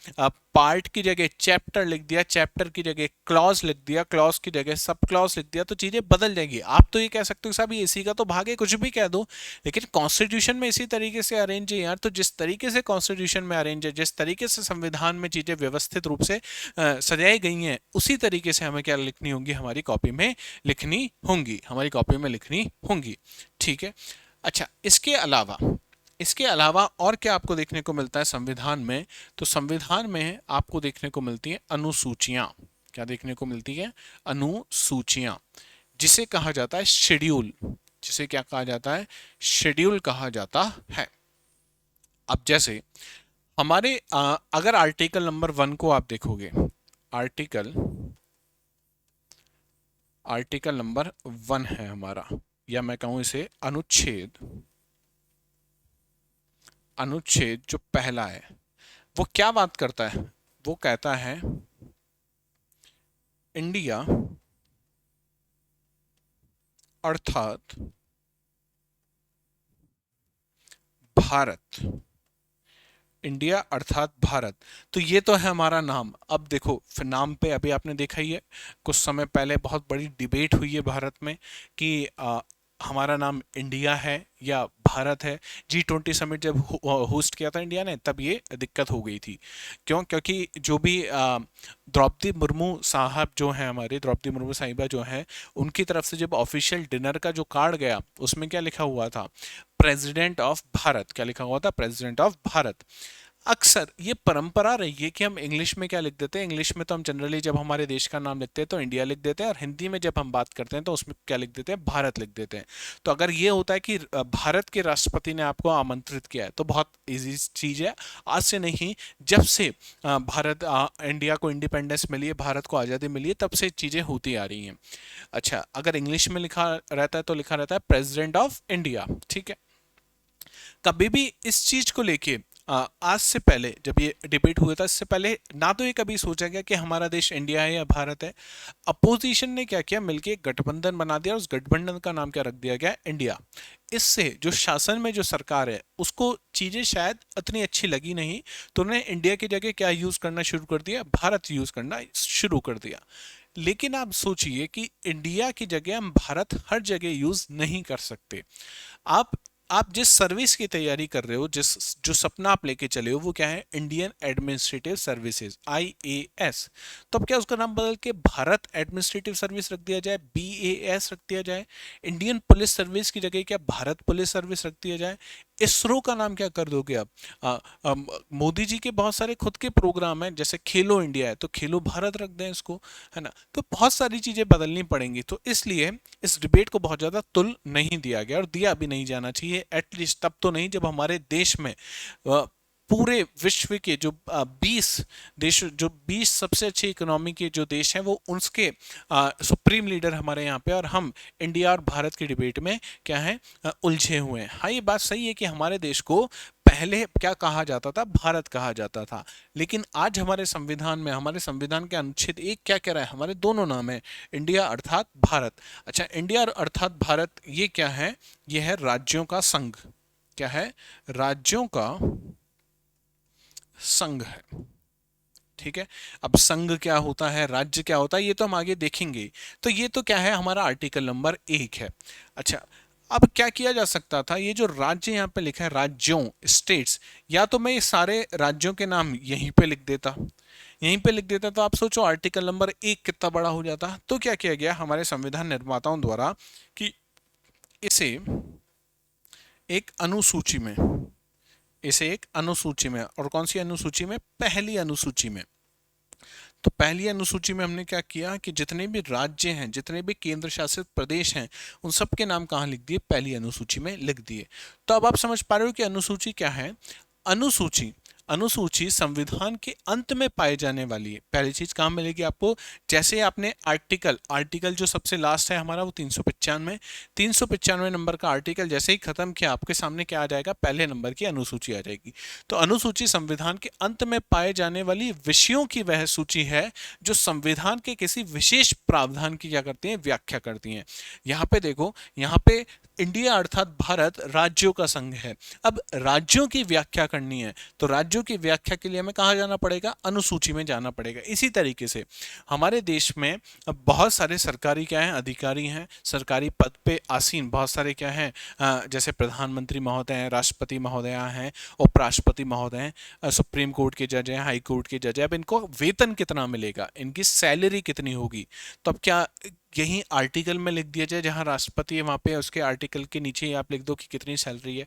पार्ट की जगह चैप्टर लिख दिया, चैप्टर की जगह क्लॉज लिख दिया, क्लॉज की जगह सब क्लॉज लिख दिया, तो चीजें बदल जाएंगी। आप तो ये कह सकते हो साहब ये इसी का तो भाग है, कुछ भी कह दो। लेकिन कॉन्स्टिट्यूशन में इसी तरीके से अरेंज है यार। तो जिस तरीके से कॉन्स्टिट्यूशन में अरेंज है, जिस तरीके से संविधान में चीजें व्यवस्थित रूप से सजाई गई हैं, उसी तरीके से हमें क्या लिखनी होंगी, हमारी कॉपी में लिखनी होंगी, हमारी कॉपी में लिखनी होंगी। ठीक है। अच्छा, इसके अलावा और क्या आपको देखने को मिलता है संविधान में, तो संविधान में आपको देखने को मिलती है अनुसूचियां। क्या देखने को मिलती है, अनुसूचियां, जिसे कहा जाता है शेड्यूल। जिसे क्या कहा जाता है, शेड्यूल कहा जाता है। अब जैसे हमारे अगर आर्टिकल नंबर 1 को आप देखोगे, आर्टिकल आर्टिकल नंबर 1 है हमारा, या मैं कहूं इसे अनुच्छेद, अनुच्छेद जो पहला है वो क्या बात करता है, वो कहता है इंडिया अर्थात भारत। इंडिया अर्थात भारत। तो ये तो है हमारा नाम। अब देखो फिर नाम पे अभी आपने देखा ही है, कुछ समय पहले बहुत बड़ी डिबेट हुई है भारत में कि हमारा नाम इंडिया है या भारत है। G20 समिट जब होस्ट किया था इंडिया ने, तब ये दिक्कत हो गई थी। क्यों, क्योंकि जो भी द्रौपदी मुर्मू साहब जो हैं, हमारे द्रौपदी मुर्मू साहिबा जो हैं, उनकी तरफ से जब ऑफिशियल डिनर का जो कार्ड गया, उसमें क्या लिखा हुआ था, प्रेसिडेंट ऑफ भारत। क्या लिखा हुआ था, प्रेसिडेंट ऑफ भारत। अक्सर ये परंपरा रही है कि हम इंग्लिश में क्या लिख देते हैं, इंग्लिश में तो हम जनरली जब हमारे देश का नाम लिखते हैं तो इंडिया लिख देते हैं, और हिंदी में जब हम बात करते हैं तो उसमें क्या लिख देते हैं, भारत लिख देते हैं। तो अगर ये होता है कि भारत के राष्ट्रपति ने आपको आमंत्रित किया है, तो बहुत इजी चीज है। आज से नहीं, जब से भारत इंडिया को इंडिपेंडेंस मिली है, भारत को आज़ादी मिली है, तब से चीजें होती आ रही हैं। अच्छा, अगर इंग्लिश में लिखा रहता है तो लिखा रहता है प्रेसिडेंट ऑफ इंडिया। ठीक है। कभी भी इस चीज को लेके आज से पहले जब ये डिबेट हुआ था, इससे पहले ना तो ये कभी सोचा गया कि हमारा देश इंडिया है या भारत है। अपोजिशन ने क्या किया, मिलके एक गठबंधन बना दिया, और उस गठबंधन का नाम क्या रख दिया गया, इंडिया। इससे जो शासन में जो सरकार है उसको चीजें शायद उतनी अच्छी लगी नहीं, तो उन्होंने इंडिया की जगह क्या यूज करना शुरू कर दिया, भारत यूज करना शुरू कर दिया। लेकिन आप सोचिए कि इंडिया की जगह हम भारत हर जगह यूज नहीं कर सकते। आप आप जिस सर्विस की तैयारी कर रहे हो, जिस जो सपना आप लेके चले हो, वो क्या है, इंडियन एडमिनिस्ट्रेटिव सर्विसेज, IAS। तो अब क्या उसका नाम बदल के भारत एडमिनिस्ट्रेटिव सर्विस रख दिया जाए, BAS रख दिया जाए। इंडियन पुलिस सर्विस की जगह क्या भारत पुलिस सर्विस रख दिया जाए। इसरो का नाम क्या कर दोगे आप, मोदी जी के बहुत सारे खुद के प्रोग्राम हैं, जैसे खेलो इंडिया है तो खेलो भारत रख दें इसको, है ना। तो बहुत सारी चीजें बदलनी पड़ेंगी। तो इसलिए इस डिबेट को बहुत ज्यादा तुल नहीं दिया गया, और दिया भी नहीं जाना चाहिए, एटलीस्ट तब तो नहीं जब हमारे देश में पूरे विश्व के जो 20 देश, जो 20 सबसे अच्छी इकोनॉमी के जो देश हैं, वो उसके सुप्रीम लीडर हमारे यहाँ पे, और हम इंडिया और भारत की डिबेट में क्या है, उलझे हुए हैं। हाँ, ये बात सही है कि हमारे देश को पहले क्या कहा जाता था, भारत कहा जाता था, लेकिन आज हमारे संविधान में, हमारे संविधान के अनुच्छेद 1 क्या कह रहा है, हमारे दोनों नाम है, इंडिया अर्थात भारत। अच्छा, इंडिया अर्थात भारत ये क्या है, ये है राज्यों का संघ। क्या है, राज्यों का संघ है। ठीक है, अब संघ क्या होता है, राज्य क्या होता है, ये तो हम आगे देखेंगे। तो ये तो क्या है, हमारा आर्टिकल नंबर 1 है। अच्छा, अब क्या किया जा सकता था, ये जो राज्य यहाँ पे लिखा है, राज्यों, स्टेट्स, या तो मैं ये सारे राज्यों के नाम यहीं पे लिख देता, यहीं पे लिख देता, तो आप सोचो आर्टिकल नंबर 1 कितना बड़ा हो जाता। तो क्या किया गया हमारे संविधान निर्माताओं द्वारा कि इसे एक अनुसूची में, इसे एक अनुसूची में, और कौन सी अनुसूची में, पहली अनुसूची में। तो पहली अनुसूची में हमने क्या किया कि जितने भी राज्य हैं, जितने भी केंद्र शासित प्रदेश हैं, उन सब के नाम कहाँ लिख दिए, पहली अनुसूची में लिख दिए। तो अब आप समझ पा रहे हो कि अनुसूची क्या है। अनुसूची, अनुसूची संविधान के अंत में पाई जाने वाली है। पहली चीज कहाँ मिलेगी आपको, जैसे आपने आर्टिकल, आर्टिकल जो सबसे लास्ट है हमारा वो 395, 395 नंबर का आर्टिकल जैसे ही खत्म किया, आपके सामने क्या आ जाएगा, पहले नंबर की अनुसूची आ जाएगी। तो अनुसूची संविधान के अंत में पाए जाने वाली विषयों की वह सूची है जो संविधान के किसी विशेष प्रावधान की क्या करती हैं, व्याख्या करती हैं। यहाँ पे देखो, यहाँ पे इंडिया अर्थात भारत राज्यों का संघ है। अब राज्यों की व्याख्या करनी है, तो राज्यों की व्याख्या के लिए हमें कहाँ जाना पड़ेगा, अनुसूची में जाना पड़ेगा। इसी तरीके से हमारे देश में अब बहुत सारे सरकारी क्या हैं, अधिकारी हैं, सरकारी पद पे आसीन बहुत सारे क्या हैं, जैसे प्रधानमंत्री महोदय हैं, राष्ट्रपति महोदया हैं, उपराष्ट्रपति महोदय हैं, सुप्रीम कोर्ट के जज हैं, हाई कोर्ट के जज हैं। अब इनको वेतन कितना मिलेगा, इनकी सैलरी कितनी होगी, तो अब क्या यही आर्टिकल में लिख दिया जाए, जहां राष्ट्रपति है वहां पे उसके आर्टिकल के नीचे ही आप लिख दो कि कितनी सैलरी है,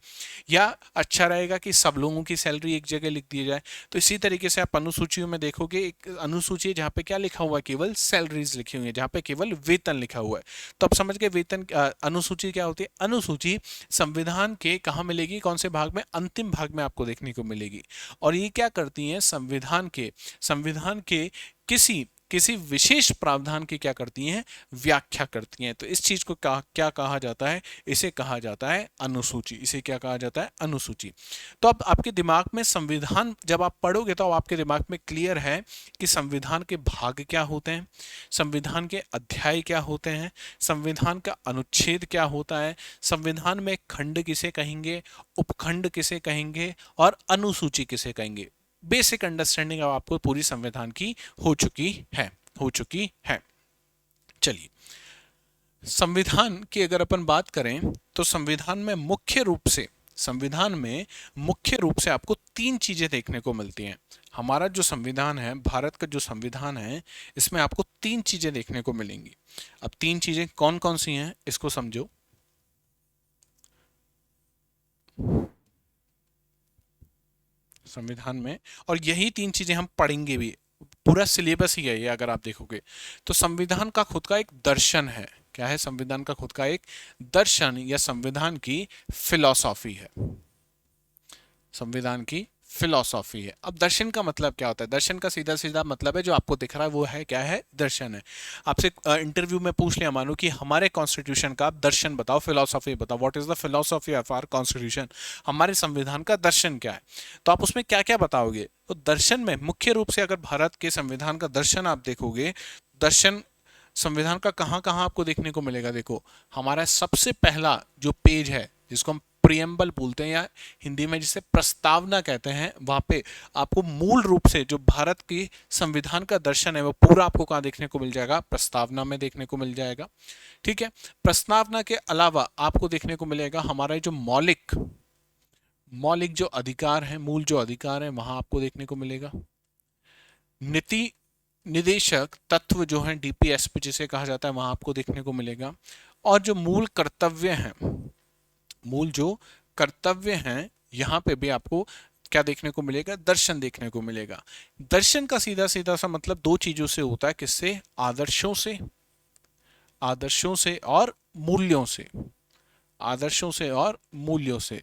या अच्छा रहेगा कि सब लोगों की सैलरी एक जगह लिख दी जाए। तो इसी तरीके से आप अनुसूचियों में देखोगे, एक अनुसूची है जहाँ पे क्या लिखा हुआ है, केवल सैलरीज लिखी हुई है, जहाँ पे केवल वेतन लिखा हुआ है। तो आप समझ गए वेतन, अनुसूची क्या होती है। अनुसूची संविधान के कहाँ मिलेगी, कौन से भाग में, अंतिम भाग में आपको देखने को मिलेगी। और ये क्या करती है, संविधान के किसी किसी विशेष प्रावधान की क्या करती हैं, व्याख्या करती हैं। तो इस चीज को क्या कहा जाता है, इसे कहा जाता है अनुसूची। इसे क्या कहा जाता है, अनुसूची। तो अब आपके दिमाग में संविधान जब आप पढ़ोगे तो आपके दिमाग में क्लियर है कि संविधान के भाग क्या होते हैं, संविधान के अध्याय क्या होते हैं, संविधान का अनुच्छेद क्या होता है, संविधान में खंड किसे कहेंगे, उपखंड किसे कहेंगे, और अनुसूची किसे कहेंगे। बेसिक अंडरस्टैंडिंग अब आपको पूरी संविधान की हो चुकी है, हो चुकी है। चलिए, संविधान की अगर अपन बात करें तो संविधान में मुख्य रूप से आपको 3 चीजें देखने को मिलती हैं। हमारा जो संविधान है, भारत का जो संविधान है, इसमें आपको 3 चीजें देखने को मिलेंगी। अब 3 चीजें कौन कौन सी हैं, इसको समझो। संविधान में, और यही 3 चीजें हम पढ़ेंगे भी, पूरा सिलेबस ही है ये अगर आप देखोगे। तो संविधान का खुद का एक दर्शन है। क्या है, संविधान का खुद का एक दर्शन या संविधान की फिलॉसफी है, संविधान की फिलॉसफी है। अब दर्शन का मतलब क्या होता है, दर्शन का सीधा सीधा मतलब है जो आपको दिख रहा है वो है, क्या है, दर्शन है। आपसे इंटरव्यू में पूछ लिया मानो कि हमारे कॉन्स्टिट्यूशन का आप दर्शन बताओ, फिलॉसफी बताओ, what is the philosophy of our constitution, हमारे संविधान का दर्शन क्या है। तो आप उसमें क्या क्या बताओगे, तो दर्शन में मुख्य रूप से अगर भारत के संविधान का दर्शन आप देखोगे, दर्शन संविधान का कहाँ कहाँ आपको देखने को मिलेगा। देखो, हमारा सबसे पहला जो पेज है, जिसको हम प्रियम्बल बोलते हैं या हिंदी में जिसे प्रस्तावना कहते हैं, वहां पे आपको मूल रूप से जो भारत की संविधान का दर्शन है वो पूरा आपको कहाँ देखने को मिल जाएगा, प्रस्तावना में देखने को मिल जाएगा। ठीक है, प्रस्तावना के अलावा आपको देखने को मिलेगा हमारा जो मौलिक मौलिक जो अधिकार है, मूल जो अधिकार है, वहां आपको देखने को मिलेगा। नीति निदेशक तत्व जो है, डीपीएसपी जिसे कहा जाता है, वहां आपको देखने को मिलेगा। और जो मूल कर्तव्य हैं, मूल जो कर्तव्य हैं, यहां पे भी आपको क्या देखने को मिलेगा, दर्शन देखने को मिलेगा। दर्शन का सीधा सीधा सा मतलब 2 चीजों से होता है, किससे, आदर्शों से, आदर्शों से और मूल्यों से, आदर्शों से और मूल्यों से।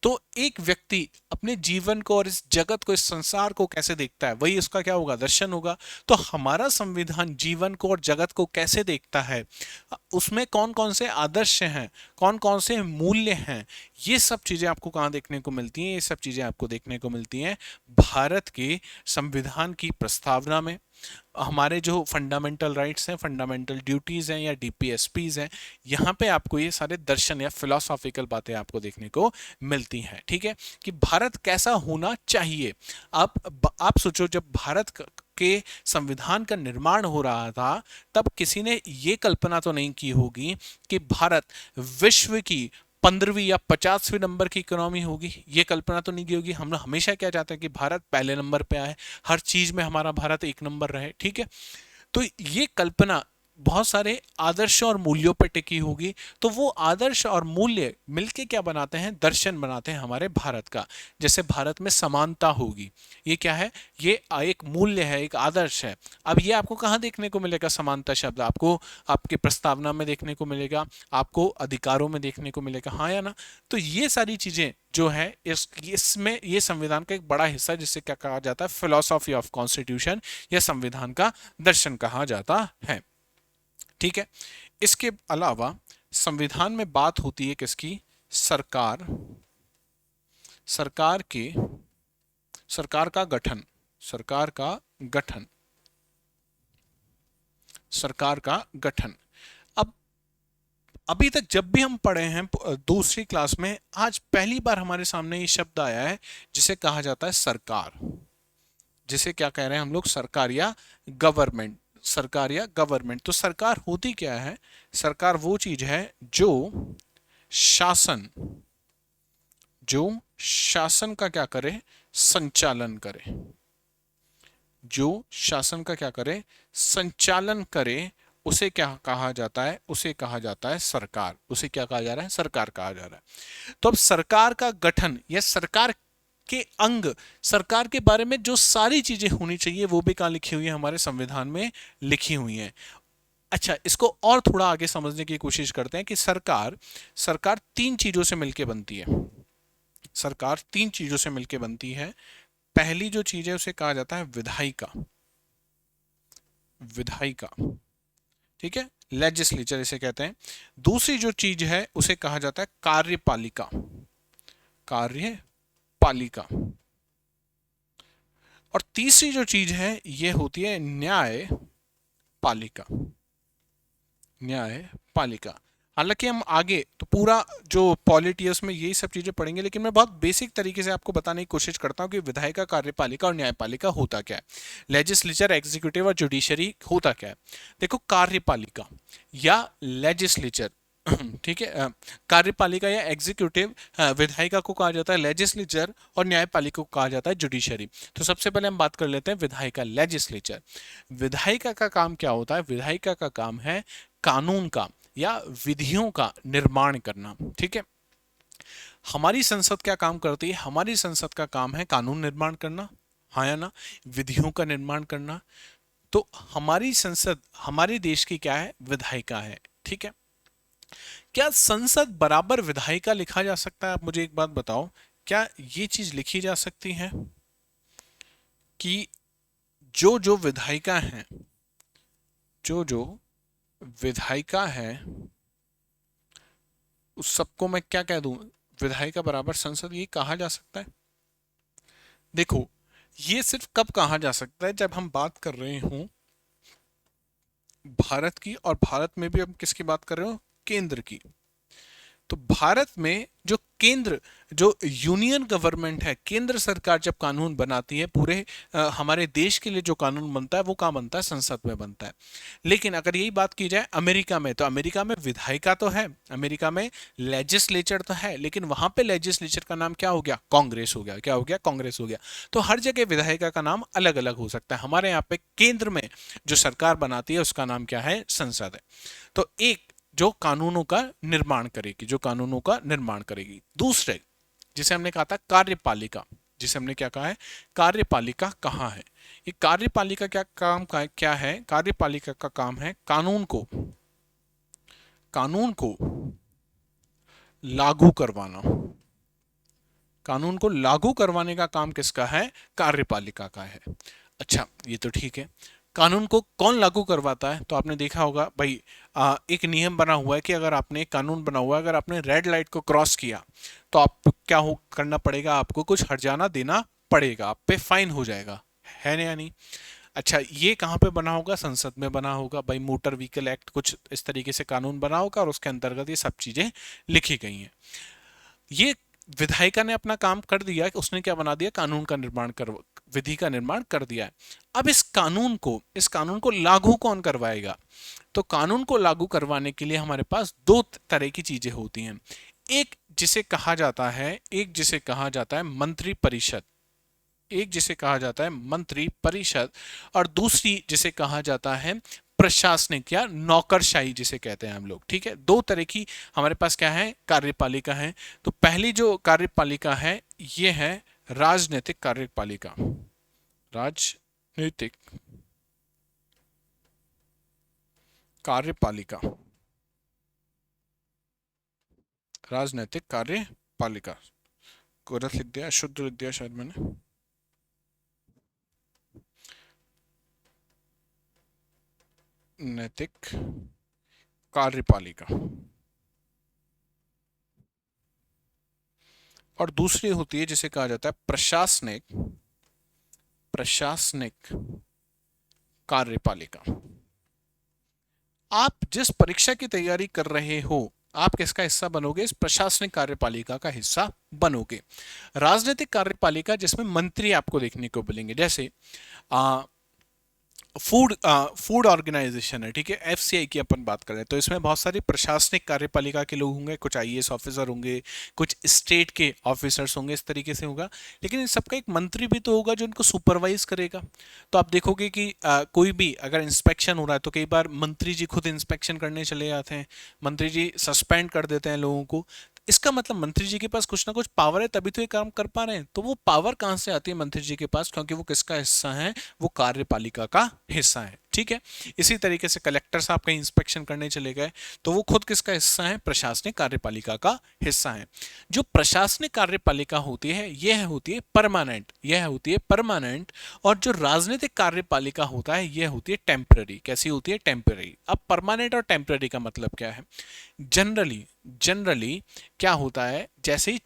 तो एक व्यक्ति अपने जीवन को और इस जगत को, इस संसार को कैसे देखता है, वही उसका क्या होगा, दर्शन होगा। तो हमारा संविधान जीवन को और जगत को कैसे देखता है, उसमें कौन कौन से आदर्श हैं, कौन कौन से मूल्य हैं, ये सब चीजें आपको कहाँ देखने को मिलती हैं, ये सब चीजें आपको देखने को मिलती हैं भारत के संविधान की प्रस्तावना में। हमारे जो फंडामेंटल राइट्स हैं, फंडामेंटल ड्यूटीज हैं या डीपीएसपीज हैं, यहाँ पे आपको ये सारे दर्शन या फिलोसॉफिकल बातें आपको देखने को मिलती हैं। ठीक है, कि भारत कैसा होना चाहिए। आप सोचो, जब भारत के संविधान का निर्माण हो रहा था, तब किसी ने ये कल्पना तो नहीं की होगी कि भारत विश्व की 15वीं या 50वें नंबर की इकोनॉमी होगी। ये कल्पना तो नहीं की होगी। हम हमेशा क्या चाहते हैं कि भारत पहले नंबर पे आए, हर चीज में हमारा भारत एक नंबर रहे। ठीक है, तो ये कल्पना बहुत सारे आदर्श और मूल्यों पर टिकी होगी। तो वो आदर्श और मूल्य मिलके क्या बनाते हैं, दर्शन बनाते हैं हमारे भारत का। जैसे भारत में समानता होगी, ये क्या है, ये एक मूल्य है, एक आदर्श है। अब ये आपको कहाँ देखने को मिलेगा, समानता शब्द आपको आपके प्रस्तावना में देखने को मिलेगा, आपको अधिकारों में देखने को मिलेगा, हाँ या ना। तो ये सारी चीजें जो है, इसमें ये संविधान का एक बड़ा हिस्सा, जिससे क्या कहा जाता है, फिलोसॉफी ऑफ कॉन्स्टिट्यूशन या संविधान का दर्शन कहा जाता है। ठीक है, इसके अलावा संविधान में बात होती है किसकी, सरकार, सरकार के, सरकार का गठन, सरकार का गठन, सरकार का गठन। अब अभी तक जब भी हम पढ़े हैं दूसरी क्लास में, आज पहली बार हमारे सामने ये शब्द आया है जिसे कहा जाता है सरकार। जिसे क्या कह रहे हैं हम लोग, सरकार या गवर्नमेंट, सरकार या गवर्नमेंट। तो सरकार होती क्या है, सरकार वो चीज है जो शासन, जो शासन का क्या करे, संचालन करे, जो शासन का क्या करे, संचालन करे, उसे क्या कहा जाता है, उसे कहा जाता है सरकार। उसे क्या कहा जा रहा है, सरकार कहा जा रहा है। तो अब सरकार का गठन या सरकार के अंग, सरकार के बारे में जो सारी चीजें होनी चाहिए वो भी कहाँ लिखी हुई है, हमारे संविधान में लिखी हुई हैं। अच्छा, इसको और थोड़ा आगे समझने की कोशिश करते हैं कि सरकार, सरकार तीन चीजों से मिलकर बनती है। सरकार तीन चीजों से मिलकर बनती है। पहली जो चीज है उसे कहा जाता है विधायिका, विधायिका, ठीक है, लेजिस्लेचर इसे कहते हैं। दूसरी जो चीज है उसे कहा जाता है कार्यपालिका, कार्यपालिका। और तीसरी जो चीज है ये होती है न्यायपालिका, न्यायपालिका। हालांकि हम आगे तो पूरा जो पॉलिटी है उसमें यही सब चीजें पढ़ेंगे, लेकिन मैं बहुत बेसिक तरीके से आपको बताने की कोशिश करता हूं कि विधायिका, कार्यपालिका और न्यायपालिका होता क्या है, लेजिस्लेचर, एग्जीक्यूटिव और जुडिशरी होता क्या है। देखो, कार्यपालिका या लेजिस्लेचर, ठीक है, कार्यपालिका या एग्जीक्यूटिव, विधायिका को कहा जाता है लेजिस्लेचर और न्यायपालिका को कहा जाता है जुडिशरी। तो सबसे पहले हम बात कर लेते हैं विधायिका, लेजिस्लेचर। विधायिका का काम क्या होता है, विधायिका का काम है कानून का या विधियों का निर्माण करना। ठीक है, हमारी संसद क्या काम करती है, हमारी संसद का काम है कानून निर्माण करना, हाँ या ना, विधियों का निर्माण करना। तो हमारी संसद, हमारे देश की क्या है, विधायिका है। ठीक है, क्या संसद बराबर विधायिका लिखा जा सकता है, आप मुझे एक बात बताओ, क्या ये चीज लिखी जा सकती है कि जो जो विधायिका हैं, जो जो विधायिका है उस सबको मैं क्या कह दूं, विधायिका बराबर संसद, ये कहा जा सकता है। देखो, ये सिर्फ कब कहा जा सकता है, जब हम बात कर रहे हों भारत की, और भारत में भी हम किसकी बात कर रहे हो, केंद्र की। तो भारत में जो केंद्र, जो यूनियन गवर्नमेंट है, केंद्र सरकार जब कानून बनाती है पूरे हमारे देश के लिए, जो कानून बनता है वो कहाँ बनता है, संसद में बनता है। लेकिन अगर यही बात की जाए अमेरिका में, तो अमेरिका में विधायिका तो है, अमेरिका में लेजिस्लेचर तो है, लेकिन वहां पे लेजिस्लेचर का नाम क्या हो गया, कांग्रेस हो गया। क्या हो गया, कांग्रेस हो गया। तो हर जगह विधायिका का नाम अलग अलग हो सकता है। हमारे यहाँ पे केंद्र में जो सरकार बनाती है उसका नाम क्या है, संसद है। तो एक जो कानूनों का निर्माण करेगी, जो कानूनों का निर्माण करेगी। दूसरे, जिसे हमने कहा था कार्यपालिका, जिसे हमने क्या कहा है, कार्यपालिका कहाँ है, ये कार्यपालिका क्या काम का क्या है, कार्यपालिका का काम है कानून को, कानून को लागू करवाना, कानून को लागू करवाने का काम किसका है? कार्यपालिका का है। अच्छा, ये तो ठीक है। कानून को कौन लागू करवाता है? तो आपने देखा होगा भाई, एक नियम बना हुआ है कि अगर आपने एक कानून बना हुआ है, अगर आपने रेड लाइट को क्रॉस किया तो आप क्या हो करना पड़ेगा? आपको कुछ हर्जाना देना पड़ेगा, आप पे फाइन हो जाएगा, है ना या नहीं? अच्छा, ये कहाँ पे बना होगा? संसद में बना होगा भाई। मोटर व्हीकल एक्ट कुछ इस तरीके से कानून बना होगा और उसके अंतर्गत ये सब चीजें लिखी गई हैं। ये विधायिका ने अपना काम कर दिया कि उसने क्या बना दिया? कानून का निर्माण कर, विधि का निर्माण कर दिया है। अब इस कानून को लागू कौन करवाएगा? तो कानून को लागू करवाने के लिए हमारे पास दो तरह की चीजें होती हैं। एक जिसे कहा जाता है मंत्री परिषद, एक जिसे कहा जाता है मंत्री परिषद, और दूसरी जिसे कहा जाता है प्रशासनिक या नौकरशाही जिसे कहते हैं हम लोग। ठीक है, दो तरह की हमारे पास क्या है? कार्यपालिका है। तो पहली जो कार्यपालिका है ये है राजनीतिक कार्यपालिका। राजनीतिक कार्यपालिका, राजनीतिक कार्यपालिका। गलत लिख दिया, शुद्ध लिख दिया शायद मैंने। नैतिक कार्यपालिका। और दूसरी होती है जिसे कहा जाता है प्रशासनिक, प्रशासनिक कार्यपालिका। आप जिस परीक्षा की तैयारी कर रहे हो, आप किसका हिस्सा बनोगे? इस प्रशासनिक कार्यपालिका का हिस्सा बनोगे। राजनीतिक कार्यपालिका जिसमें मंत्री आपको देखने को मिलेंगे, जैसे फूड ऑर्गेनाइजेशन है, ठीक है, एफसीआई की अपन बात करें तो इसमें बहुत सारी प्रशासनिक कार्यपालिका के लोग होंगे, कुछ आईएएस ऑफिसर होंगे, कुछ स्टेट के ऑफिसर्स होंगे, इस तरीके से होगा। लेकिन इन सबका एक मंत्री भी तो होगा जो इनको सुपरवाइज करेगा। तो आप देखोगे कि कोई भी अगर इंस्पेक्शन हो रहा है तो कई बार मंत्री जी खुद इंस्पेक्शन करने चले जाते हैं, मंत्री जी सस्पेंड कर देते हैं लोगों को। इसका मतलब मंत्री जी के पास कुछ ना कुछ पावर है, तभी तो ये काम कर पा रहे हैं। तो वो पावर कहां से आती है मंत्री जी के पास? क्योंकि वो किसका हिस्सा है? वो कार्यपालिका का हिस्सा है। ठीक है, इसी तरीके से कलेक्टर साहब कहीं इंस्पेक्शन करने चले गए तो वो खुद किसका हिस्सा है? प्रशासनिक कार्यपालिका का हिस्सा है। जो प्रशासनिक कार्यपालिका होती है यह होती है परमानेंट, यह होती है परमानेंट। और जो राजनीतिक कार्यपालिका होता है यह होती है टेम्पररी। कैसी होती है? टेम्पररी। अब परमानेंट और टेम्पररी का मतलब क्या है? जनरली जनरली क्या होता है, जैसे ही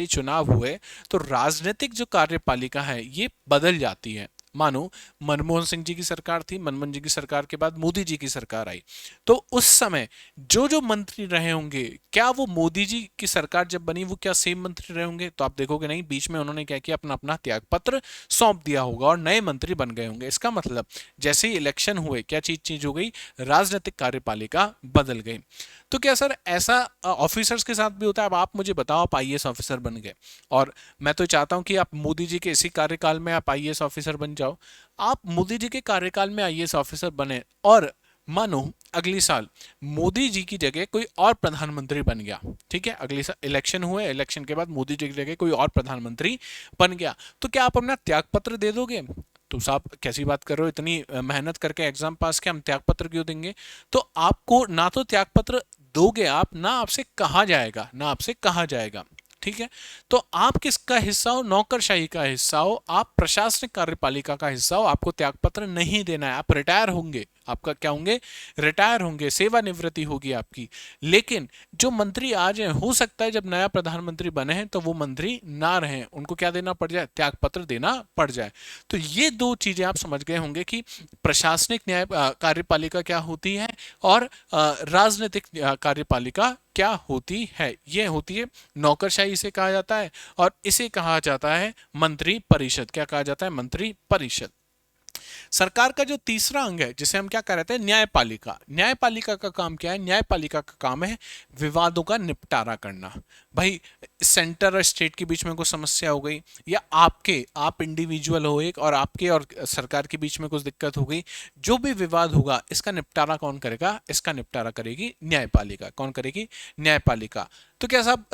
चुनाव हुए तो राजनीतिक जो कार्यपालिका है ये बदल जाती है। मानो मनमोहन सिंह जी की सरकार थी, मनमोहन जी की सरकार के बाद मोदी जी की सरकार आई, तो उस समय जो जो मंत्री रहे होंगे, क्या वो मोदी जी की सरकार जब बनी वो क्या सेम मंत्री रहे होंगे? तो आप देखोगे नहीं, बीच में उन्होंने क्या किया, अपना अपना त्याग पत्र सौंप दिया होगा और नए मंत्री बन गए होंगे। इसका मतलब जैसे ही इलेक्शन हुए क्या चीज चेंज हो गई? राजनीतिक कार्यपालिका बदल गई। तो क्या सर ऐसा ऑफिसर्स के साथ भी होता है? अब आप मुझे बताओ, आप आईएएस ऑफिसर बन गए और मैं तो चाहता हूं कि आप मोदी जी के इसी कार्यकाल में आप आईएएस ऑफिसर बन जाओ। आप मोदी जी के कार्यकाल में आईएएस ऑफिसर बने और मानो अगली साल मोदी जी की जगह कोई और प्रधानमंत्री बन गया। ठीक है, अगले साल इलेक्शन हुए, इलेक्शन के बाद मोदी जी की जगह कोई और प्रधानमंत्री बन गया, तो क्या आप अपना त्याग पत्र दे दोगे? तो साहब कैसी बात कर रहे हो, इतनी मेहनत करके एग्जाम पास किया, हम त्याग पत्र क्यों देंगे? तो आपको ना तो त्याग पत्र दोगे आप, ना आपसे कहा जाएगा, ना आपसे कहा जाएगा। ठीक है, तो आप किसका हिस्सा हो? नौकरशाही का हिस्सा हो, आप प्रशासनिक कार्यपालिका का हिस्सा हो, आपको त्यागपत्र नहीं देना है, आप रिटायर होंगे। आपका क्या होंगे? रिटायर होंगे, सेवानिवृत्ति होगी आपकी। लेकिन जो मंत्री आज हैं, हो सकता है जब नया प्रधानमंत्री बने हैं तो वो मंत्री ना रहें, उनको क्या देना पड़ जाए? त्यागपत्र देना पड़ जाए। तो ये दो चीजें आप समझ गए होंगे कि प्रशासनिक न्याय कार्यपालिका क्या होती है और राजनीतिक कार्यपालिका क्या होती है। ये होती है नौकरशाही, इसे कहा जाता है, और इसे कहा जाता है मंत्री परिषद। क्या कहा जाता है? मंत्री परिषद। सरकार का जो तीसरा अंग है जिसे हम क्या कहते हैं? न्यायपालिका। न्यायपालिका का काम क्या है? न्यायपालिका का काम है विवादों का निपटारा करना। भाई सेंटर और स्टेट के बीच में कोई समस्या हो गई, या आप इंडिविजुअल हो एक और आपके और सरकार के बीच में कुछ दिक्कत हो गई, जो भी विवाद होगा इसका निपटारा कौन करेगा? इसका निपटारा करेगी न्यायपालिका। कौन करेगी? न्यायपालिका। तो क्या साहब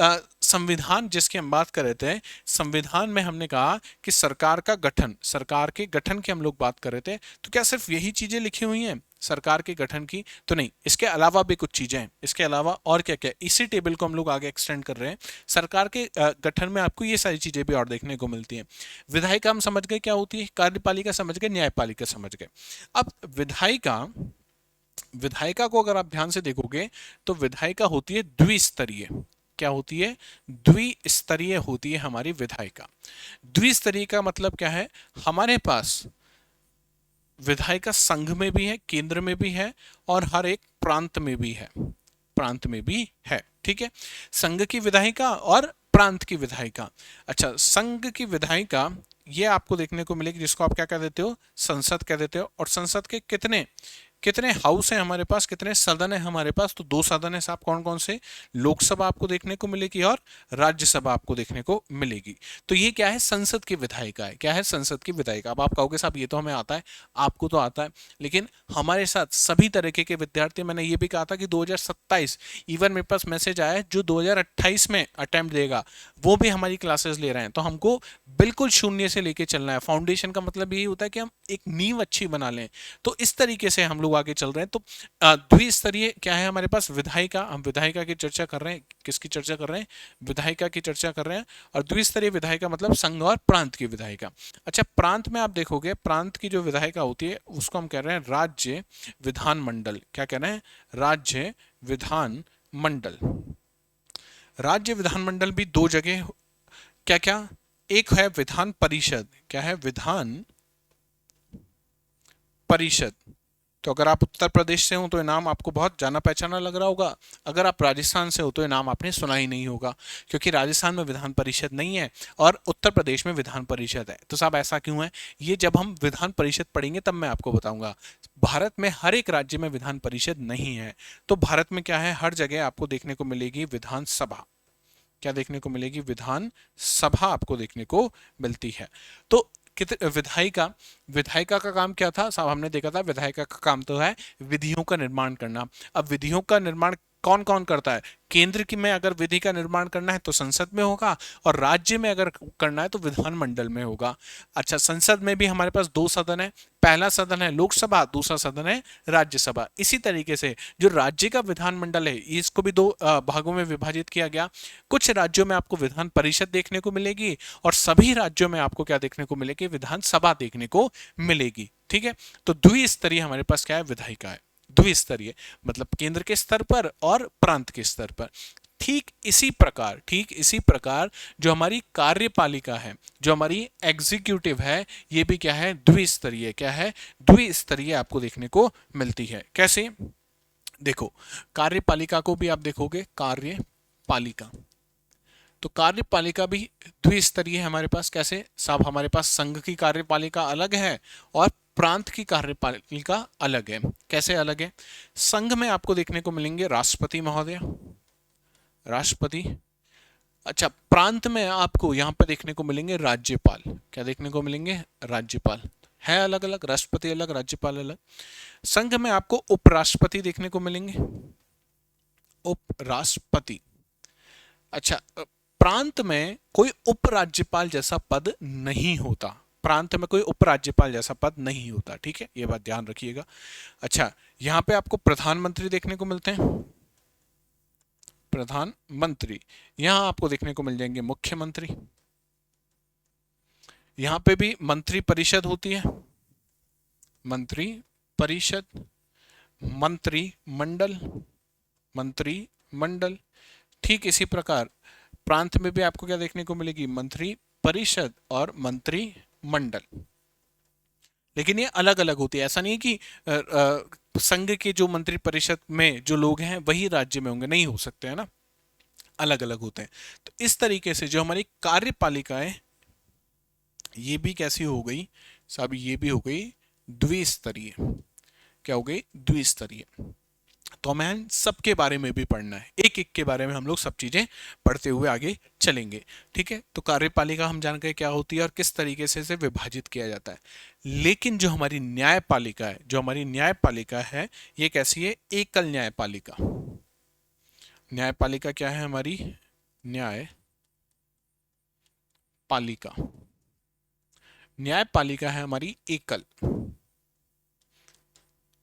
संविधान जिसकी हम बात कर रहे थे, संविधान में हमने कहा कि सरकार का गठन, सरकार के गठन की हम लोग बात कर रहे थे, तो क्या सिर्फ यही चीजें लिखी हुई हैं? सरकार के गठन की तो नहीं, इसके अलावा भी कुछ चीजें हैं, इसके अलावा और क्या क्या, इसी टेबल को हम लोग आगे एक्सटेंड कर रहे हैं। सरकार के गठन में आपको ये सारी चीजें भी और देखने को मिलती हैं। विधायिका हम समझ गए क्या होती है, कार्यपालिका समझ गए, न्यायपालिका समझ गए। अब विधायिका, विधायिका को अगर आप ध्यान से देखोगे तो विधायिका होती है द्विस्तरीय। क्या होती है? द्विस्तरीय होती है हमारी विधायिका। द्विस्तरीय का मतलब क्या है? हमारे पास विधायिका संघ में भी है, केंद्र में भी है, और हर एक प्रांत में भी है, प्रांत में भी है। ठीक है, संघ की विधायिका और प्रांत की विधायिका। अच्छा, संघ की विधायिका ये आपको देखने को मिलेगी, जिसको आप क्या कह देते हो? संसद कह देते हो। और संसद के कितने कितने हाउस हैं हमारे पास, कितने सदन है हमारे पास? तो 2 सदन है साहब। कौन कौन से? लोकसभा आपको देखने को मिलेगी और राज्यसभा आपको देखने को मिलेगी। तो ये क्या है? संसद की विधायिका है। क्या है? संसद की विधायिका। अब आप कहोगे साहब ये तो हमें आता है, आपको तो आता है, लेकिन हमारे साथ सभी तरीके के विद्यार्थी, मैंने ये भी कहा था कि 2027, इवन मेरे पास मैसेज आया है, जो 2028 में अटेम्प्ट देगा वो भी हमारी क्लासेस ले रहे हैं। तो हमको बिल्कुल शून्य से लेके चलना है। फाउंडेशन का मतलब यही होता है कि हम एक नींव अच्छी बना लें। तो इस तरीके से हम लोग आगे चल रहे हैं। तो द्विस्तरीय क्या है हमारे पास? विधायिका। हम विधायिका की चर्चा कर रहे हैं। किसकी चर्चा कर रहे हैं? विधायिका की चर्चा कर रहे हैं। और द्विस्तरीय विधायिका मतलब संघ और प्रांत की विधायिका। अच्छा, प्रांत में आप देखोगे, प्रांत की जो विधायिका होती है उसको हम कह रहे हैं राज्य विधानमंडल। क्या कह रहे हैं? राज्य विधान मंडल। राज्य विधानमंडल भी 2 जगह, क्या क्या? एक है विधान परिषद। क्या है? विधान परिषद। तो अगर आप उत्तर प्रदेश से हो तो ये नाम आपको बहुत जाना पहचाना लग रहा होगा। अगर आप राजस्थान से हो तो ये नाम आपने सुना ही नहीं होगा, क्योंकि राजस्थान में विधान परिषद नहीं है और उत्तर प्रदेश में विधान परिषद है। तो साहब ऐसा क्यों है? ये जब हम विधान परिषद पढ़ेंगे तब मैं आपको बताऊंगा। भारत में हर एक राज्य में विधान परिषद नहीं है। तो भारत में क्या है? हर जगह आपको देखने को मिलेगी विधानसभा। क्या देखने को मिलेगी? विधान सभा आपको देखने को मिलती है। तो विधायिका, विधायिका का काम क्या था साहब? हमने देखा था विधायिका का काम तो है विधियों का निर्माण करना। अब विधियों का निर्माण कौन कौन करता है? केंद्र की में अगर विधि का निर्माण करना है तो संसद में होगा, और राज्य में अगर करना है तो विधानमंडल में होगा। अच्छा, संसद में भी हमारे पास 2 सदन है। पहला सदन है लोकसभा, दूसरा सदन है राज्यसभा। इसी तरीके से जो राज्य का विधानमंडल है इसको भी 2 भागों में विभाजित किया गया। कुछ राज्यों में आपको विधान परिषद देखने को मिलेगी और सभी राज्यों में आपको क्या देखने को मिलेगी? विधानसभा देखने को मिलेगी। ठीक है, तो द्विस्तरीय हमारे पास क्या है? विधायिका है। द्विस्तरीय मतलब केंद्र के स्तर पर और प्रांत के स्तर पर। ठीक इसी प्रकार जो हमारी कार्यपालिका है, जो हमारी एग्जीक्यूटिव है, ये भी क्या है? द्विस्तरीय। क्या है? द्विस्तरीय आपको देखने को मिलती है। कैसे? देखो, कार्यपालिका को भी आप देखोगे, कार्यपालिका, तो कार्यपालिका भी द्विस्तरीय है हमारे पास। कैसे साहब? हमारे पास संघ की कार्यपालिका अलग है और प्रांत की कार्यपालिका अलग है। कैसे अलग है? संघ में आपको देखने को मिलेंगे राष्ट्रपति महोदय, राष्ट्रपति। अच्छा, प्रांत में आपको यहां पर देखने को मिलेंगे राज्यपाल। क्या देखने को मिलेंगे? राज्यपाल। है अलग अलग, राष्ट्रपति अलग, राज्यपाल अलग। संघ में आपको उपराष्ट्रपति देखने को मिलेंगे, उपराष्ट्रपति। अच्छा, प्रांत में कोई उपराज्यपाल जैसा पद नहीं होता। प्रांत में कोई उपराज्यपाल जैसा पद नहीं होता। ठीक है, ये बात ध्यान रखिएगा। अच्छा, यहां पे आपको प्रधानमंत्री देखने को मिलते हैं, प्रधानमंत्री। यहां आपको देखने को मिल जाएंगे मुख्यमंत्री। यहां पे भी मंत्री परिषद होती है, मंत्री परिषद, मंत्री मंडल, मंत्री मंडल। ठीक इसी प्रकार प्रांत में भी आपको क्या देखने को मिलेगी? मंत्री परिषद और मंत्री मंडल। लेकिन ये अलग अलग होती है। ऐसा नहीं है कि संघ के जो मंत्री परिषद में जो लोग हैं वही राज्य में होंगे, नहीं हो सकते, है ना, अलग अलग होते हैं। तो इस तरीके से जो हमारी कार्यपालिका है ये भी कैसी हो गई साहब? ये भी हो गई द्विस्तरीय। क्या हो गई? द्विस्तरीय। तो हमें सबके बारे में भी पढ़ना है, एक एक के बारे में हम लोग सब चीजें पढ़ते हुए आगे चलेंगे। ठीक है, तो कार्यपालिका हम जान गए क्या होती है और किस तरीके से इसे विभाजित किया जाता है। लेकिन जो हमारी न्यायपालिका है, जो हमारी न्यायपालिका है, ये कैसी है? एकल न्यायपालिका। न्यायपालिका क्या है हमारी? न्यायपालिका, न्यायपालिका है हमारी एकल।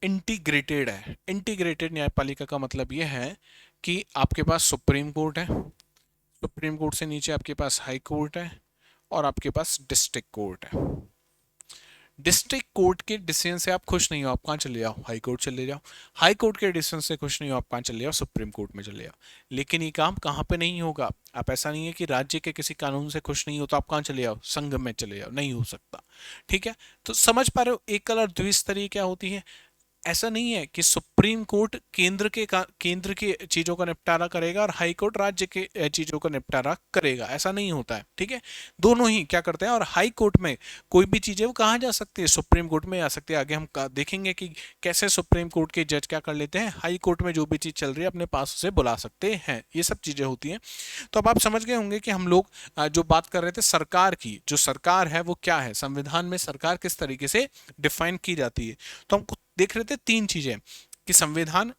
इंटीग्रेटेड है। इंटीग्रेटेड न्यायपालिका का मतलब यह है कि आपके पास सुप्रीम कोर्ट है, सुप्रीम कोर्ट से नीचे आपके पास हाई कोर्ट है, और आपके पास डिस्ट्रिक्ट कोर्ट है। डिस्ट्रिक्ट कोर्ट के डिसीजन से आप खुश नहीं हो, आप कहाँ चले जाओ, हाई कोर्ट चले जाओ। हाई कोर्ट के डिसीजन से खुश नहीं हो, आप कहाँ चले जाओ, सुप्रीम कोर्ट में चले जाओ। लेकिन ये काम कहाँ पे नहीं होगा, आप ऐसा नहीं है कि राज्य के किसी कानून से खुश नहीं हो तो आप कहाँ चले जाओ, संघ में चले जाओ, नहीं हो सकता। ठीक है, तो समझ पा रहे हो एक कलर द्विस्तरीय क्या होती है। ऐसा नहीं है कि सुप्रीम कोर्ट केंद्र की चीजों का निपटारा करेगा और हाई कोर्ट राज्य के चीजों का निपटारा करेगा, ऐसा नहीं होता है। ठीक है, दोनों ही क्या करते हैं, और हाई कोर्ट में कोई भी चीज है वो कहाँ जा सकती है, सुप्रीम कोर्ट में आ सकती है। आगे हम देखेंगे कि कैसे सुप्रीम कोर्ट के जज क्या कर लेते हैं, हाई कोर्ट में जो भी चीज चल रही है अपने पास उसे बुला सकते हैं, ये सब चीजें होती हैं। तो अब आप समझ गए होंगे कि हम लोग जो बात कर रहे थे सरकार की, जो सरकार है वो क्या है, संविधान में सरकार किस तरीके से डिफाइन की जाती है। तो हम देख रहे थे तीन चीजें कि संविधान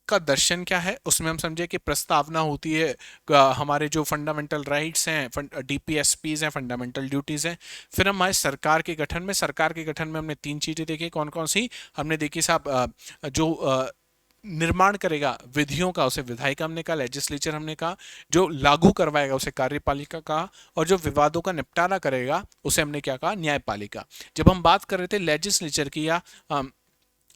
का दर्शन क्या है, उसमें हम समझे कि प्रस्तावना होती है, हमारे जो फंडामेंटल राइट्स हैं, डीपीएसपीज हैं, फंडामेंटल ड्यूटीज हैं। फिर हमारे सरकार के गठन में, सरकार के गठन में हमने तीन चीजें देखी, कौन कौन सी हमने देखी साहब, जो निर्माण करेगा विधियों का उसे विधायिका हमने कहा, लेजिस्लेचर हमने कहा, जो लागू करवाएगा उसे कार्यपालिका कहा, और जो विवादों का निपटारा करेगा उसे हमने क्या कहा, न्यायपालिका। जब हम बात कर रहे थे लेजिस्लेचर की या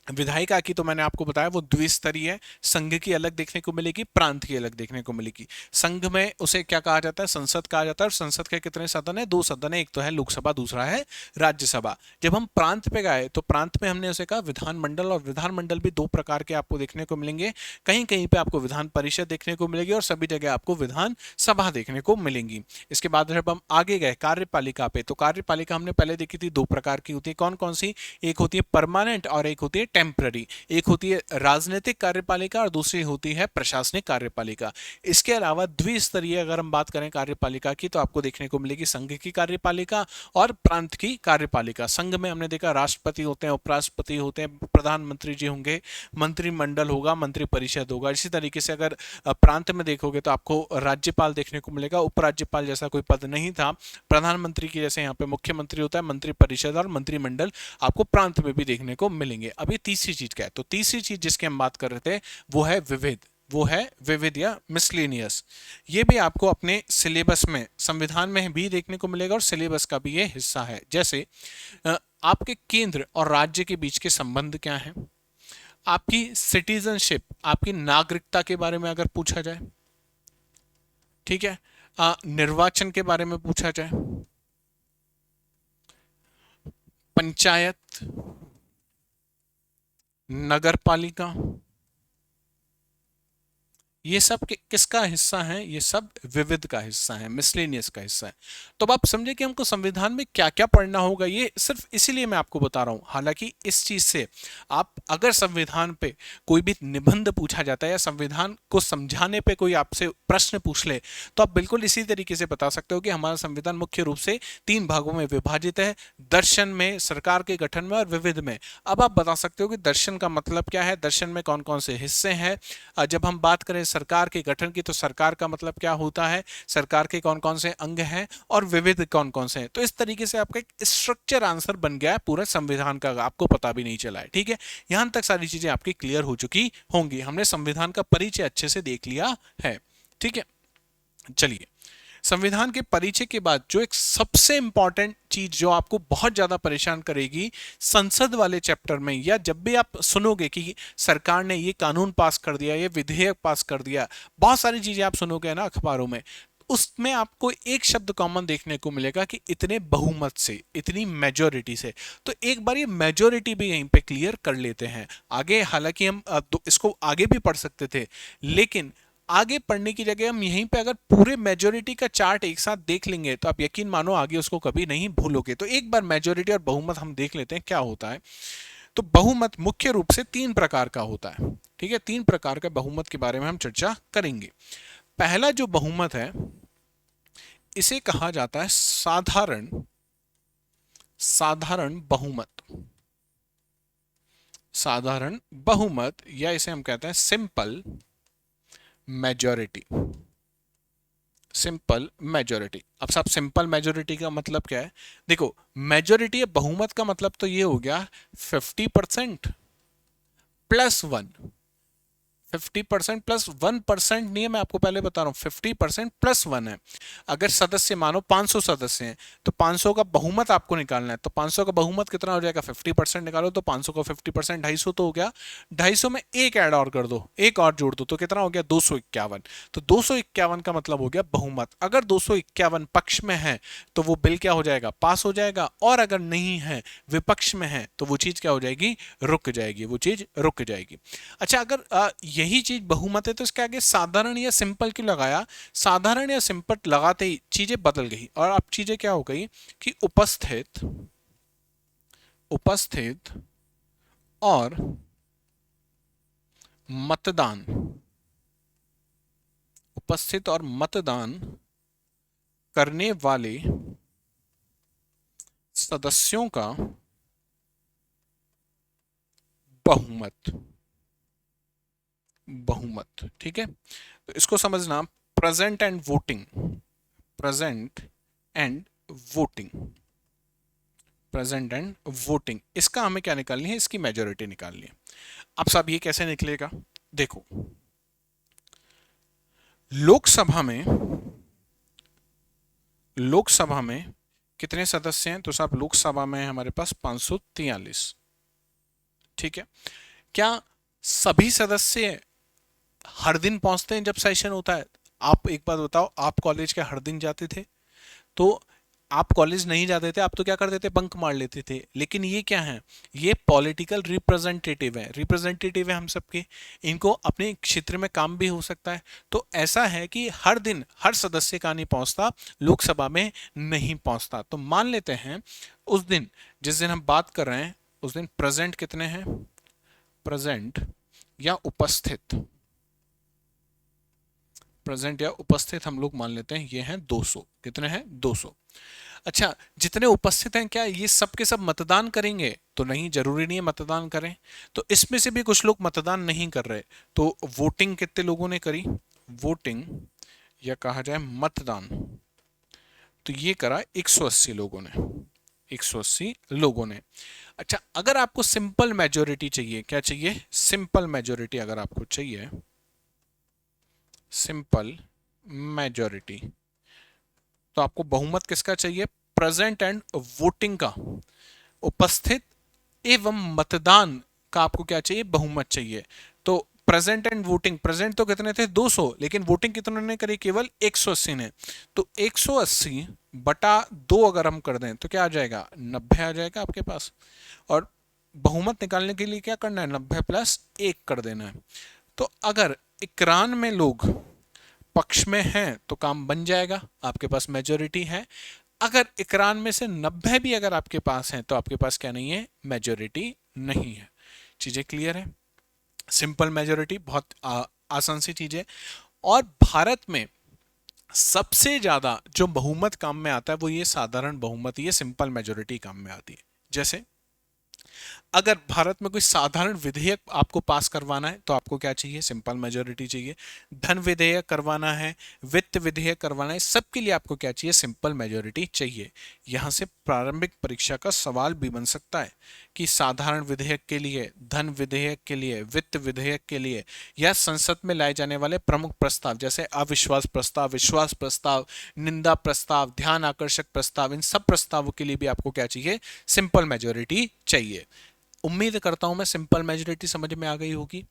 विधायिका की, तो मैंने आपको बताया वो द्विस्तरीय है, संघ की अलग देखने को मिलेगी, प्रांत की अलग देखने को मिलेगी। संघ में उसे क्या कहा जाता है, संसद कहा जाता है, और संसद के कितने सदन है, दो सदन है, एक तो है लोकसभा, दूसरा है राज्यसभा। जब हम प्रांत पे गए तो प्रांत में हमने उसे कहा विधानमंडल, और विधानमंडल भी दो प्रकार के आपको देखने को मिलेंगे, कहीं कहीं पे आपको विधान परिषद देखने को मिलेगी और सभी जगह आपको विधान सभा देखने को मिलेंगी। इसके बाद जब हम आगे गए कार्यपालिका पे, तो कार्यपालिका हमने पहले देखी थी दो प्रकार की होती है, कौन कौन सी, एक होती है परमानेंट और एक होती है टेम्पररी। एक होती है राजनीतिक कार्यपालिका और दूसरी होती है प्रशासनिक कार्यपालिका। इसके अलावा द्विस्तरीय अगर हम बात करें कार्यपालिका की, तो आपको देखने को मिलेगी संघ की कार्यपालिका और प्रांत की कार्यपालिका। संघ में हमने देखा राष्ट्रपति होते हैं, उपराष्ट्रपति होते हैं, प्रधानमंत्री जी होंगे, मंत्रिमंडल होगा, मंत्रिपरिषद होगा। इसी तरीके से अगर प्रांत में देखोगे तो आपको राज्यपाल देखने को मिलेगा, उपराज्यपाल जैसा कोई पद नहीं था, प्रधानमंत्री की जैसे यहाँ पे मुख्यमंत्री होता है, मंत्रिपरिषद और मंत्रिमंडल आपको प्रांत में भी देखने को मिलेंगे। अब ये तीसरी चीज क्या है, तो तीसरी चीज जिसकी हम बात कर रहे थे वो है विविध, वो है विविध या मिसलेनियस। ये भी आपको अपने सिलेबस में, संविधान में भी देखने को मिलेगा और सिलेबस का भी ये हिस्सा है। जैसे आपके केंद्र और राज्य के बीच के संबंध क्या है, आपकी सिटीजनशिप, आपकी नागरिकता के बारे में अगर पूछा जाए, ठीक है, निर्वाचन के बारे में पूछा जाए, पंचायत, नगर पालिका, ये सब किसका हिस्सा है, ये सब विविध का हिस्सा है, मिसलेनियस का हिस्सा है। तो अब आप समझे कि हमको संविधान में क्या क्या पढ़ना होगा, ये सिर्फ इसीलिए मैं आपको बता रहा हूं। हालांकि इस चीज से आप अगर संविधान पे कोई भी निबंध पूछा जाता है या संविधान को समझाने पे कोई आपसे प्रश्न पूछ ले, तो आप बिल्कुल इसी तरीके से बता सकते हो कि हमारा संविधान मुख्य रूप से तीन भागों में विभाजित है, दर्शन में, सरकार के गठन में और विविध में। अब आप बता सकते हो कि दर्शन का मतलब क्या है, दर्शन में कौन कौन से हिस्से हैं। जब हम बात करें सरकार के गठन की, तो सरकार का मतलब क्या होता है, सरकार के कौन कौन से अंग हैं और विविध कौन कौन से हैं। तो इस तरीके से आपका एक स्ट्रक्चर आंसर बन गया है पूरा संविधान का, आपको पता भी नहीं चला है। ठीक है, यहां तक सारी चीजें आपकी क्लियर हो चुकी होंगी, हमने संविधान का परिचय अच्छे से देख लिया है। ठीक है, चलिए, संविधान के परिचय के बाद जो एक सबसे इंपॉर्टेंट चीज जो आपको बहुत ज्यादा परेशान करेगी संसद वाले चैप्टर में, या जब भी आप सुनोगे कि सरकार ने ये कानून पास कर दिया, ये विधेयक पास कर दिया, बहुत सारी चीजें आप सुनोगे ना अखबारों में, उसमें आपको एक शब्द कॉमन देखने को मिलेगा कि इतने बहुमत से, इतनी मेजोरिटी से। तो एक बार ये मेजोरिटी भी यहीं पे क्लियर कर लेते हैं। आगे हालांकि हम इसको आगे भी पढ़ सकते थे, लेकिन आगे पढ़ने की जगह हम यहीं पे अगर पूरे मेजोरिटी का चार्ट एक साथ देख लेंगे तो आप यकीन मानो आगे उसको कभी नहीं भूलोगे। तो एक बार मेजोरिटी और बहुमत हम देख लेते हैं क्या होता है। तो बहुमत मुख्य रूप से तीन प्रकार का होता है। ठीक है, तीन प्रकार का बहुमत के बारे में हम चर्चा करेंगे। पहला जो बहुमत है इसे कहा जाता है साधारण, साधारण बहुमत, साधारण बहुमत, या इसे हम कहते हैं सिंपल मेजोरिटी, सिंपल मेजोरिटी। अब साहब सिंपल मेजोरिटी का मतलब क्या है, देखो मेजोरिटी बहुमत का मतलब तो ये हो गया 50%, +1, 50% +1% नहीं है, मैं आपको पहले बता रहा हूं, 50% +1 है। अगर सदस्य मानो 500 सदस्य हैं तो 500 का बहुमत आपको निकालना है, तो 500 का बहुमत कितना हो जाएगा, 50% निकालो, तो 500 को 50% 250 तो हो गया। 250 में एक ऐड और कर दो, एक और जोड़ दो, तो कितना हो गया, 251। तो 251 का मतलब हो गया बहुमत। अगर 251 पक्ष में है तो वो बिल क्या हो जाएगा, पास हो जाएगा, और अगर नहीं है, विपक्ष में है, तो वो चीज क्या हो जाएगी, रुक जाएगी, वो चीज रुक जाएगी। अच्छा, अगर यही चीज बहुमत है तो इसके आगे साधारण या सिंपल क्यों लगाया, साधारण या सिंपल लगाते ही चीजें बदल गई, और अब चीजें क्या हो गई कि उपस्थित उपस्थित और मतदान, उपस्थित और मतदान करने वाले सदस्यों का बहुमत, बहुमत, ठीक है। तो इसको समझना, present and voting, present and voting, present and voting, इसका हमें क्या निकालनी है, इसकी मेजोरिटी निकालनी है। अब साहब ये कैसे निकलेगा, देखो लोकसभा में, लोकसभा में कितने सदस्य हैं, तो साहब लोकसभा में हमारे पास 543, ठीक है। क्या सभी सदस्य हर दिन पहुंचते हैं जब सेशन होता है? आप एक बात बताओ, आप कॉलेज के हर दिन जाते थे? तो आप कॉलेज नहीं जाते थे, आप तो क्या करते थे, बंक मार लेते थे। लेकिन ये क्या है, ये पॉलिटिकल रिप्रेजेंटेटिव है, रिप्रेजेंटेटिव है हम सबके, इनको अपने क्षेत्र में काम भी हो सकता है। तो ऐसा है कि हर दिन हर सदस्य का नहीं पहुंचता, लोकसभा में नहीं पहुंचता। तो मान लेते हैं उस दिन, जिस दिन हम बात कर रहे हैं, उस दिन प्रेजेंट कितने हैं, प्रेजेंट या उपस्थित, प्रेजेंट या उपस्थित हम लोग मान लेते हैं ये हैं 200, कितने हैं, 200। अच्छा, जितने उपस्थित हैं क्या ये सब के सब मतदान करेंगे? तो नहीं, जरूरी नहीं है मतदान करें। तो इसमें से भी कुछ लोग मतदान नहीं कर रहे, तो वोटिंग कितने लोगों ने करी, वोटिंग या कहा जाए मतदान, तो ये करा 180 लोगों ने, 180 लोगों ने। अच्छा, अगर आपको सिंपल मेजोरिटी चाहिए, क्या चाहिए, सिंपल मेजोरिटी अगर आपको चाहिए, सिंपल मेजोरिटी, तो आपको बहुमत किसका चाहिए, प्रेजेंट एंड वोटिंग का, उपस्थित एवं मतदान का आपको क्या चाहिए, बहुमत चाहिए। तो प्रेजेंट एंड वोटिंग, प्रेजेंट तो कितने थे 200, लेकिन वोटिंग कितनों ने करी, केवल 180 ने। तो 180 बटा 2 अगर हम कर दें तो क्या आ जाएगा, 90 आ जाएगा आपके पास। और बहुमत निकालने के लिए क्या करना है, 90 प्लस 1 कर देना है। तो अगर 91 लोग पक्ष में हैं तो काम बन जाएगा, आपके पास मेजोरिटी है। अगर 91 से 90 भी अगर आपके पास हैं तो आपके पास क्या नहीं है, मेजोरिटी नहीं है। चीजें क्लियर है, सिंपल मेजोरिटी बहुत आसान सी चीज है। और भारत में सबसे ज्यादा जो बहुमत काम में आता है वो ये साधारण बहुमत, ये सिंपल मेजोरिटी काम में आती है। जैसे अगर भारत में कोई साधारण विधेयक आपको पास करवाना है तो आपको क्या चाहिए, सिंपल मेजोरिटी चाहिए। धन विधेयक करवाना है, वित्त विधेयक करवाना है, सबके लिए आपको क्या चाहिए, सिंपल मेजोरिटी चाहिए। यहां से प्रारंभिक परीक्षा का सवाल भी बन सकता है कि साधारण विधेयक के लिए, धन विधेयक के लिए, वित्त विधेयक के लिए, या संसद में लाए जाने वाले प्रमुख प्रस्ताव जैसे अविश्वास प्रस्ताव, विश्वास प्रस्ताव, निंदा प्रस्ताव, ध्यान आकर्षक प्रस्ताव, इन सब प्रस्तावों के लिए भी आपको क्या चाहिए, सिंपल मेजोरिटी चाहिए। उम्मीद करता हूं मैं सिंपल मेजोरिटी समझ में आ गई होगी।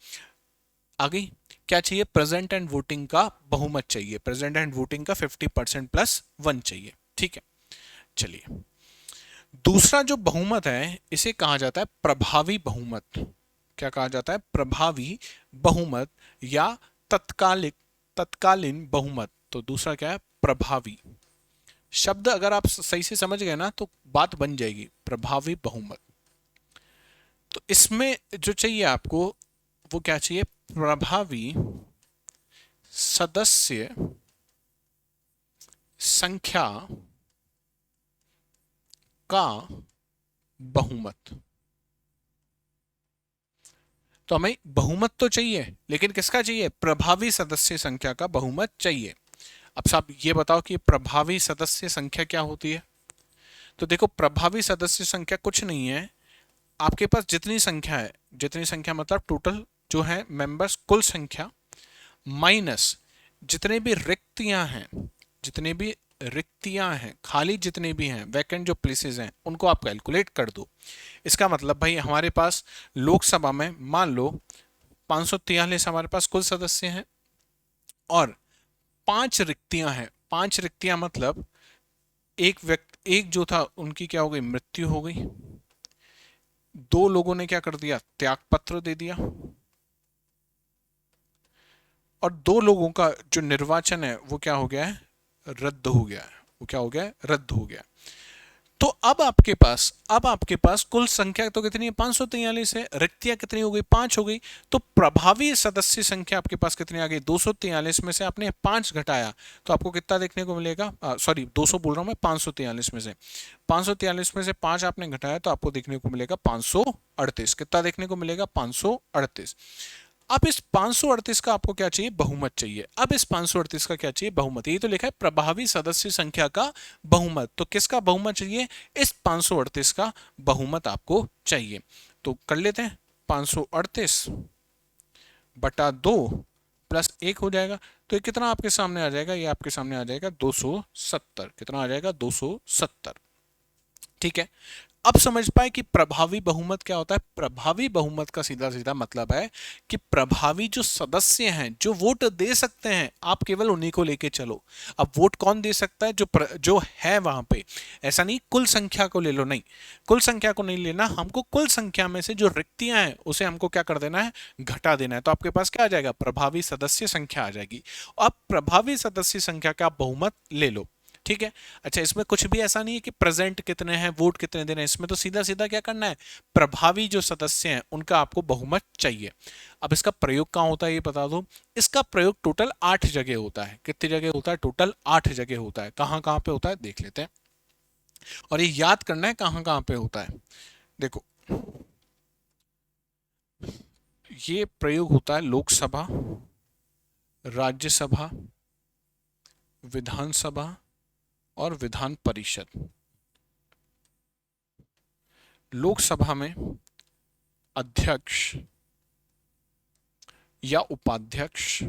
आ गई, क्या चाहिए, प्रेजेंट एंड वोटिंग का बहुमत चाहिए, प्रेजेंट एंड वोटिंग का 50% +1 चाहिए, ठीक है। चलिए, दूसरा जो बहुमत है इसे कहा जाता है प्रभावी बहुमत। क्या कहा जाता है, प्रभावी बहुमत या तत्कालिक, तत्कालीन बहुमत। तो दूसरा क्या है, प्रभावी। शब्द अगर आप सही से समझ गए ना तो बात बन जाएगी, प्रभावी बहुमत। तो इसमें जो चाहिए आपको वो क्या चाहिए, प्रभावी सदस्य संख्या का बहुमत। तो हमें बहुमत तो चाहिए, लेकिन किसका चाहिए, प्रभावी सदस्य संख्या का बहुमत चाहिए। अब साहब ये बताओ कि प्रभावी सदस्य संख्या क्या होती है। तो देखो, प्रभावी सदस्य संख्या कुछ नहीं है, आपके पास जितनी संख्या है जितनी संख्या मतलब टोटल जो है मेंबर्स, कुल संख्या, माइनस जितने भी रिक्तियां हैं, जितने भी रिक्तियां हैं, खाली जितने भी हैं, वैकेंट जो प्लेसेस हैं, उनको आप कैलकुलेट कर दो। इसका मतलब भाई हमारे पास लोकसभा में मान लो 543 हमारे पास कुल सदस्य हैं और 5 रिक्तियां हैं। 5 रिक्तियां मतलब एक व्यक्ति, एक जो था उनकी क्या हो गई, मृत्यु हो गई। 2 लोगों ने क्या कर दिया, त्याग पत्र दे दिया। और 2 लोगों का जो निर्वाचन है वो क्या हो गया है, रद्द हो गया है। वो क्या हो गया है, रद्द हो गया। तो अब आपके पास कुल संख्या तो कितनी है, 543 है। रिक्तियां कितनी हो गई, 5 हो गई। तो प्रभावी सदस्य संख्या आपके पास कितनी आ गई, 243 में से आपने 5 घटाया तो आपको कितना देखने को मिलेगा, सॉरी 200 बोल रहा हूं मैं, 543 में से 543 में से 5 आपने घटाया तो आपको देखने को मिलेगा 538। कितना देखने को मिलेगा, 538। अब इस 538 का आपको क्या चाहिए, बहुमत चाहिए। अब इस 538 का क्या चाहिए, बहुमत। ये तो लिखा है प्रभावी सदस्य संख्या का बहुमत, तो किसका बहुमत चाहिए, इस 538 का बहुमत आपको चाहिए। तो कर लेते हैं, 538 बटा 2 प्लस 1 हो जाएगा। तो ये कितना आपके सामने आ जाएगा, ये आपके सामने आ जाएगा 270। कितना आ जाएगा, 270। ठीक है। अब समझ पाए कि प्रभावी बहुमत क्या होता है। प्रभावी बहुमत का सीधा सीधा मतलब है कि प्रभावी जो सदस्य हैं, जो वोट दे सकते हैं, आप केवल उन्हीं को लेके चलो। अब वोट कौन दे सकता है, जो है वहां पे। ऐसा नहीं कुल संख्या को ले लो, नहीं, कुल संख्या को नहीं लेना हमको। कुल संख्या में से जो रिक्तियां हैं उसे हमको क्या कर देना है, घटा देना है। तो आपके पास क्या आ जाएगा, प्रभावी सदस्य संख्या आ जाएगी। अब प्रभावी सदस्य संख्या का बहुमत ले लो। ठीक है। अच्छा, इसमें कुछ भी ऐसा नहीं है कि प्रेजेंट कितने हैं, वोट कितने देने हैं। इसमें तो सीधा सीधा क्या करना है, प्रभावी जो सदस्य हैं उनका आपको बहुमत चाहिए। अब इसका प्रयोग कहां होता है ये बता दो। इसका प्रयोग टोटल 8 जगह होता है। कितनी जगह होता है, टोटल 8 जगह होता है। कहां कहां पे होता है देख लेते हैं, और ये याद करना है कहां कहां पे होता है। देखो, ये प्रयोग होता है लोकसभा, राज्यसभा, विधानसभा और विधान परिषद। लोकसभा में अध्यक्ष या उपाध्यक्ष,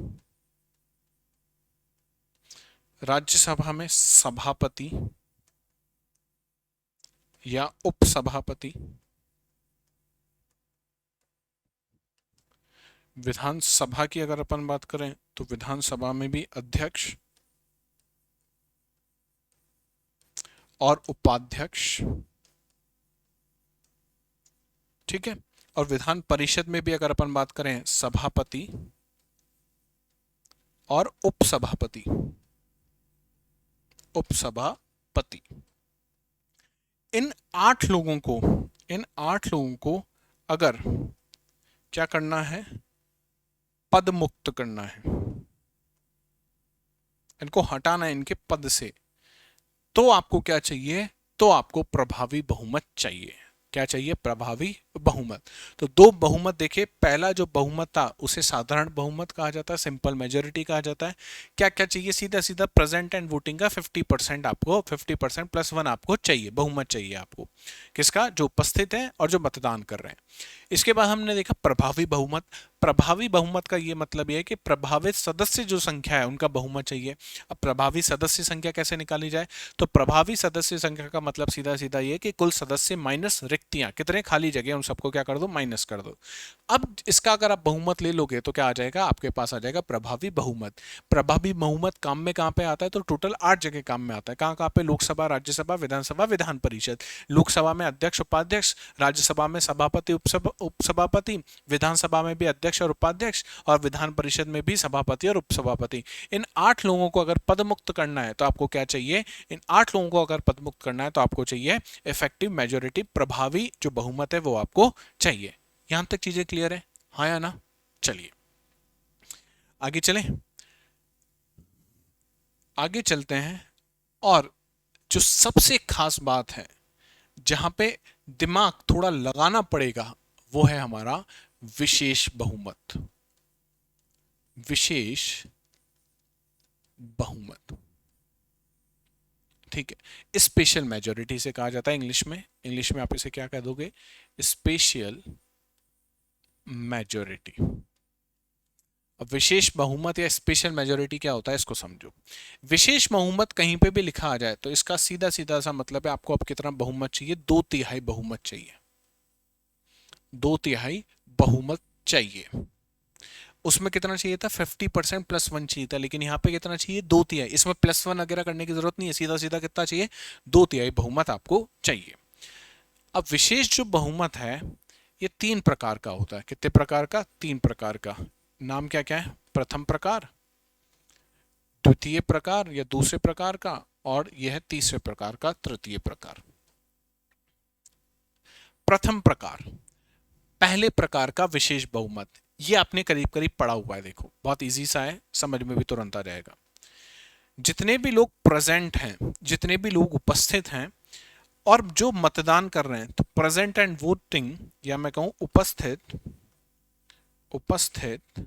राज्यसभा में सभापति या उपसभापति, विधानसभा की अगर अपन बात करें तो विधानसभा में भी अध्यक्ष और उपाध्यक्ष। ठीक है। और विधान परिषद में भी अगर अपन बात करें, सभापति और उपसभापति। उपसभापति, इन 8 लोगों को, इन 8 लोगों को अगर क्या करना है, पद मुक्त करना है, इनको हटाना है इनके पद से, तो आपको क्या चाहिए, तो आपको प्रभावी बहुमत चाहिए। क्या चाहिए, प्रभावी बहुमत। तो 2 बहुमत देखे, पहला जो बहुमत था उसे साधारण बहुमत कहा जाता है, सिंपल मेजोरिटी कहा जाता है। क्या क्या चाहिए, सीधा सीधा प्रेजेंट एंड वोटिंग का 50% आपको, 50% प्लस 1 आपको चाहिए, बहुमत चाहिए आपको। किसका, जो उपस्थित है और जो मतदान कर रहे हैं। इसके बाद हमने देखा प्रभावी बहुमत। प्रभावी बहुमत का ये मतलब यह है कि प्रभावित सदस्य जो संख्या है उनका बहुमत चाहिए। अब प्रभावी सदस्य संख्या कैसे निकाली जाए, तो प्रभावी सदस्य संख्या का मतलब सीधा सीधा ये कि कुल सदस्य माइनस रिक्तियां, कितने खाली जगह उन सबको क्या कर दो, माइनस कर दो। अब इसका अगर आप बहुमत ले लोगे तो क्या आ जाएगा, आपके पास आ जाएगा प्रभावी बहुमत। प्रभावी बहुमत काम में कहां पे आता है, तो टोटल 8 जगह काम में आता है। कहां कहां पे, लोकसभा, राज्यसभा, विधानसभा, विधान परिषद। लोकसभा में अध्यक्ष उपाध्यक्ष, राज्यसभा में सभापति उपसभापति, विधानसभा में भी अध्यक्ष और उपाध्यक्ष, और विधान परिषद में भी सभापति और उपसभापति। इन 8 लोगों को अगर पद मुक्त करना है तो आपको क्या चाहिए, इन 8 लोगों को अगर पद मुक्त करना है तो आपको चाहिए इफेक्टिव मेजोरिटी, प्रभावी जो बहुमत है वो आपको चाहिए। यहां तक चीजें क्लियर है, हाँ या ना। चलिए आगे चलें, आगे चलते हैं। और जो सबसे खास बात है, जहां पे दिमाग थोड़ा लगाना पड़ेगा, वो है हमारा विशेष बहुमत। विशेष बहुमत, ठीक है। स्पेशल मेजोरिटी से कहा जाता है इंग्लिश में। इंग्लिश में आप इसे क्या कह दोगे, स्पेशल मेजोरिटी। अब विशेष बहुमत या स्पेशल मेजोरिटी क्या होता है इसको समझो। विशेष बहुमत कहीं पे भी लिखा आ जाए तो इसका सीधा सीधा सा मतलब है आपको अब कितना बहुमत चाहिए, 2/3 बहुमत चाहिए। 2/3 बहुमत चाहिए। उसमें कितना चाहिए था, 50% +1 चाहिए था, लेकिन यहाँ पे कितना चाहिए, 2/3। इसमें +1 वगैरह करने की जरूरत नहीं है, सीधा सीधा कितना चाहिए, 2/3 बहुमत आपको चाहिए। अब विशेष जो बहुमत है ये 3 प्रकार का होता है। कितने प्रकार का, 3 प्रकार का। नाम क्या क्या है, प्रथम प्रकार, द्वितीय प्रकार या दूसरे प्रकार का, और यह है तीसरे प्रकार का, तृतीय प्रकार। प्रथम प्रकार, पहले प्रकार का विशेष बहुमत, ये आपने करीब करीब पढ़ा हुआ है, देखो बहुत इजी सा है, समझ में भी तुरंत आ जाएगा। जितने भी लोग प्रेजेंट हैं, जितने भी लोग उपस्थित हैं और जो मतदान कर रहे हैं, तो प्रेजेंट एंड वोटिंग, या मैं कहूं उपस्थित, उपस्थित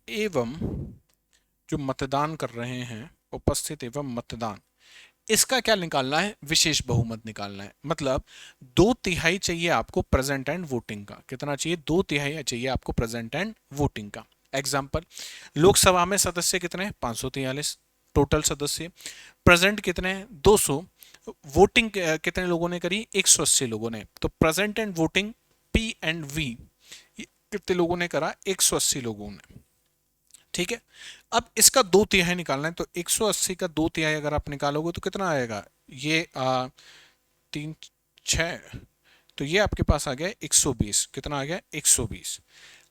एवं जो मतदान कर रहे हैं, उपस्थित एवं मतदान, इसका क्या निकालना है, विशेष बहुमत निकालना है। मतलब 2/3 चाहिए आपको प्रेजेंट एंड वोटिंग का। कितना चाहिए, 2/3 चाहिए आपको प्रेजेंट एंड वोटिंग का। एग्जाम्पल, लोकसभा में सदस्य कितने हैं, 543 टोटल सदस्य। प्रेजेंट कितने हैं, 200। वोटिंग कितने लोगों ने करी, 180 लोगों ने। तो present and voting P and V कितने लोगों ने करा, 180 लोगों ने। ठीक है, अब इसका 2/3 निकालना है, तो 180 का 2/3 अगर आप निकालोगे तो कितना आएगा, ये 3 6, तो ये आपके पास आ गया 120। कितना आ गया, 120।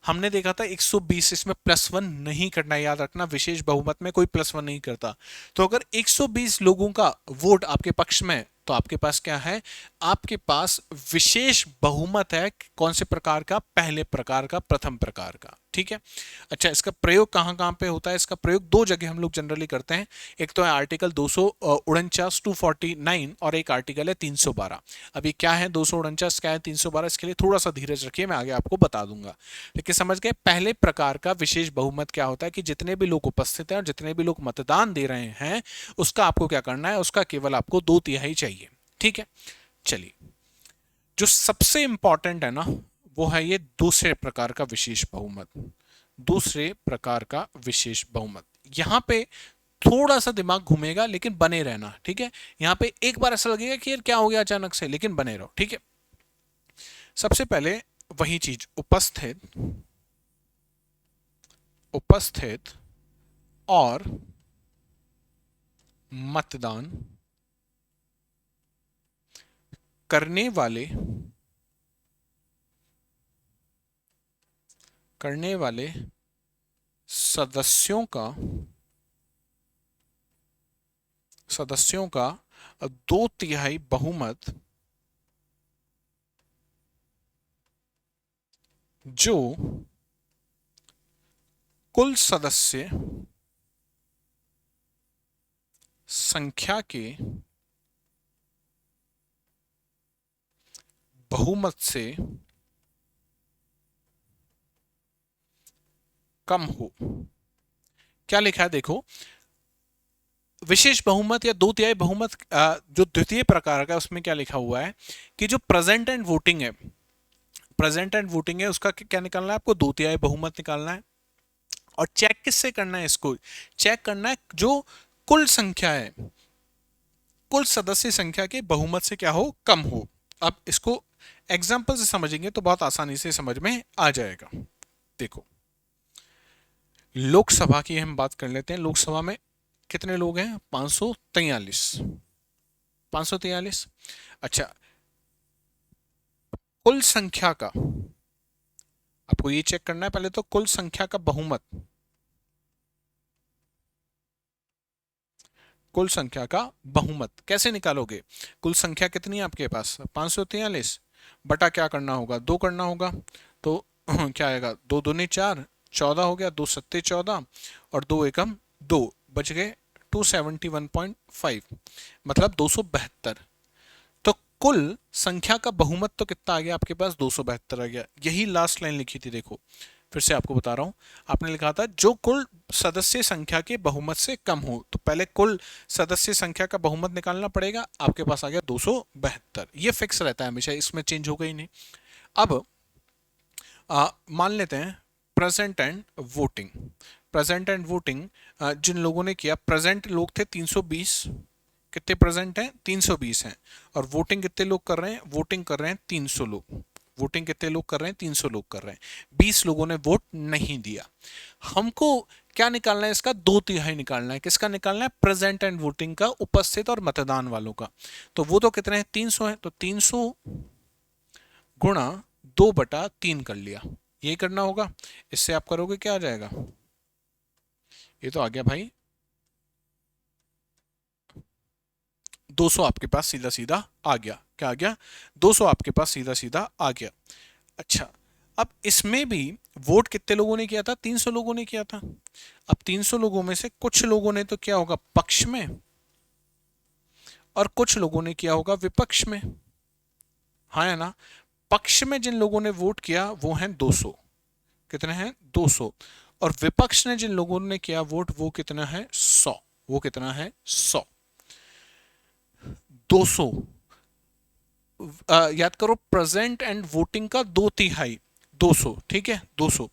हमने देखा था 120, इसमें +1 नहीं करना, याद रखना विशेष बहुमत में कोई +1 नहीं करता। तो अगर 120 लोगों का वोट आपके पक्ष में, तो आपके पास क्या है, आपके पास विशेष बहुमत है। कौन से प्रकार का, पहले प्रकार का, प्रथम प्रकार का। ठीक है, अच्छा इसका प्रयोग कहां कहां पे होता है, इसका प्रयोग 2 जगह हम लोग जनरली करते हैं। एक तो है आर्टिकल 249 249 और एक आर्टिकल है 312। अभी क्या है 249 क्या है 312, इसके लिए थोड़ा सा धीरज रखिए, मैं आगे आपको बता दूंगा। लेकिन समझ गए, पहले प्रकार का विशेष बहुमत क्या होता है कि जितने भी लोग उपस्थित हैं और जितने भी लोग मतदान दे रहे हैं, उसका आपको क्या करना है, उसका केवल आपको 2/3 चाहिए। ठीक है, चलिए जो सबसे इंपॉर्टेंट है ना, वो है ये दूसरे प्रकार का विशेष बहुमत। दूसरे प्रकार का विशेष बहुमत, यहां पे थोड़ा सा दिमाग घूमेगा, लेकिन बने रहना। ठीक है, यहां पे एक बार ऐसा लगेगा कि यार क्या हो गया अचानक से, लेकिन बने रहो। ठीक है, सबसे पहले वही चीज, उपस्थित, उपस्थित और मतदान करने वाले, करने वाले सदस्यों का, सदस्यों का 2/3 बहुमत जो कुल सदस्य संख्या के बहुमत से कम हो। क्या लिखा है देखो, विशेष बहुमत या 2/3 बहुमत जो द्वितीय प्रकार का, उसमें क्या लिखा हुआ है कि जो प्रेजेंट एंड वोटिंग है, प्रेजेंट एंड वोटिंग है, उसका क्या निकालना है आपको, 2/3 बहुमत निकालना है। और चेक किससे करना है, इसको चेक करना है जो कुल संख्या है, कुल सदस्य संख्या के बहुमत से क्या हो, कम हो। अब इसको एग्जाम्पल से समझेंगे तो बहुत आसानी से समझ में आ जाएगा। देखो लोकसभा की हम बात कर लेते हैं। लोकसभा में कितने लोग हैं, 543। 543। अच्छा, कुल संख्या का आपको ये चेक करना है पहले, तो कुल संख्या का बहुमत, कुल संख्या का बहुमत कैसे निकालोगे, कुल संख्या कितनी है आपके पास, 543 बटा क्या करना होगा, 2 करना होगा। तो क्या आएगा, 2 दूनी 4, 14 हो गया, 2 सत्ते 14 और 2 एकम 2, बच गए 271.5, मतलब 272। तो कुल संख्या का बहुमत तो कितना आ गया आपके पास, 272 आ गया। यही लास्ट लाइन लिखी थी, देखो फिर से आपको बता रहा हूं, आपने लिखा था जो कुल सदस्य संख्या के बहुमत से कम हो। तो पहले कुल सदस्य संख्या का बहुमत निकालना पड़ेगा, आपके पास आ गया 272। ये फिक्स रहता है हमेशा, इसमें चेंज होगा ही नहीं। अब मान लेते हैं present and voting. Present and voting जिन लोगों ने किया, प्रेजेंट लोग थे 320, कितने प्रेजेंट हैं 320 हैं, और वोटिंग कितने लोग कर रहे हैं, वोटिंग कर रहे हैं 300 लोग। वोटिंग कितने लोग कर रहे हैं, 300 लोग कर रहे हैं, 20 लोगों ने वोट नहीं दिया। हमको क्या निकालना है, इसका 2/3 निकालना है। किसका निकालना है, प्रेजेंट एंड वोटिंग का, उपस्थित और मतदान वालों का। तो वो तो कितने हैं, 300 है, तो 300 गुणा 2/3 कर लिया, यही करना होगा। इससे आप करोगे क्या आ जाएगा, ये तो आ गया भाई 200 आपके पास सीधा सीधा आ गया। क्या आ गया, 200 आपके पास सीधा सीधा आ गया। अच्छा, अब इसमें भी वोट कितने लोगों ने किया था, 300 लोगों ने किया था। अब 300 लोगों में से कुछ लोगों ने तो क्या होगा पक्ष में, और कुछ लोगों ने किया होगा विपक्ष में। हाँ है ना, पक्ष में जिन लोगों ने वोट किया वो हैं 200, कितने हैं 200, और विपक्ष ने जिन लोगों ने किया वोट वो कितना है 100, वो कितना है 100। 200 याद करो, प्रेजेंट एंड वोटिंग का 2/3, 200, ठीक है 200।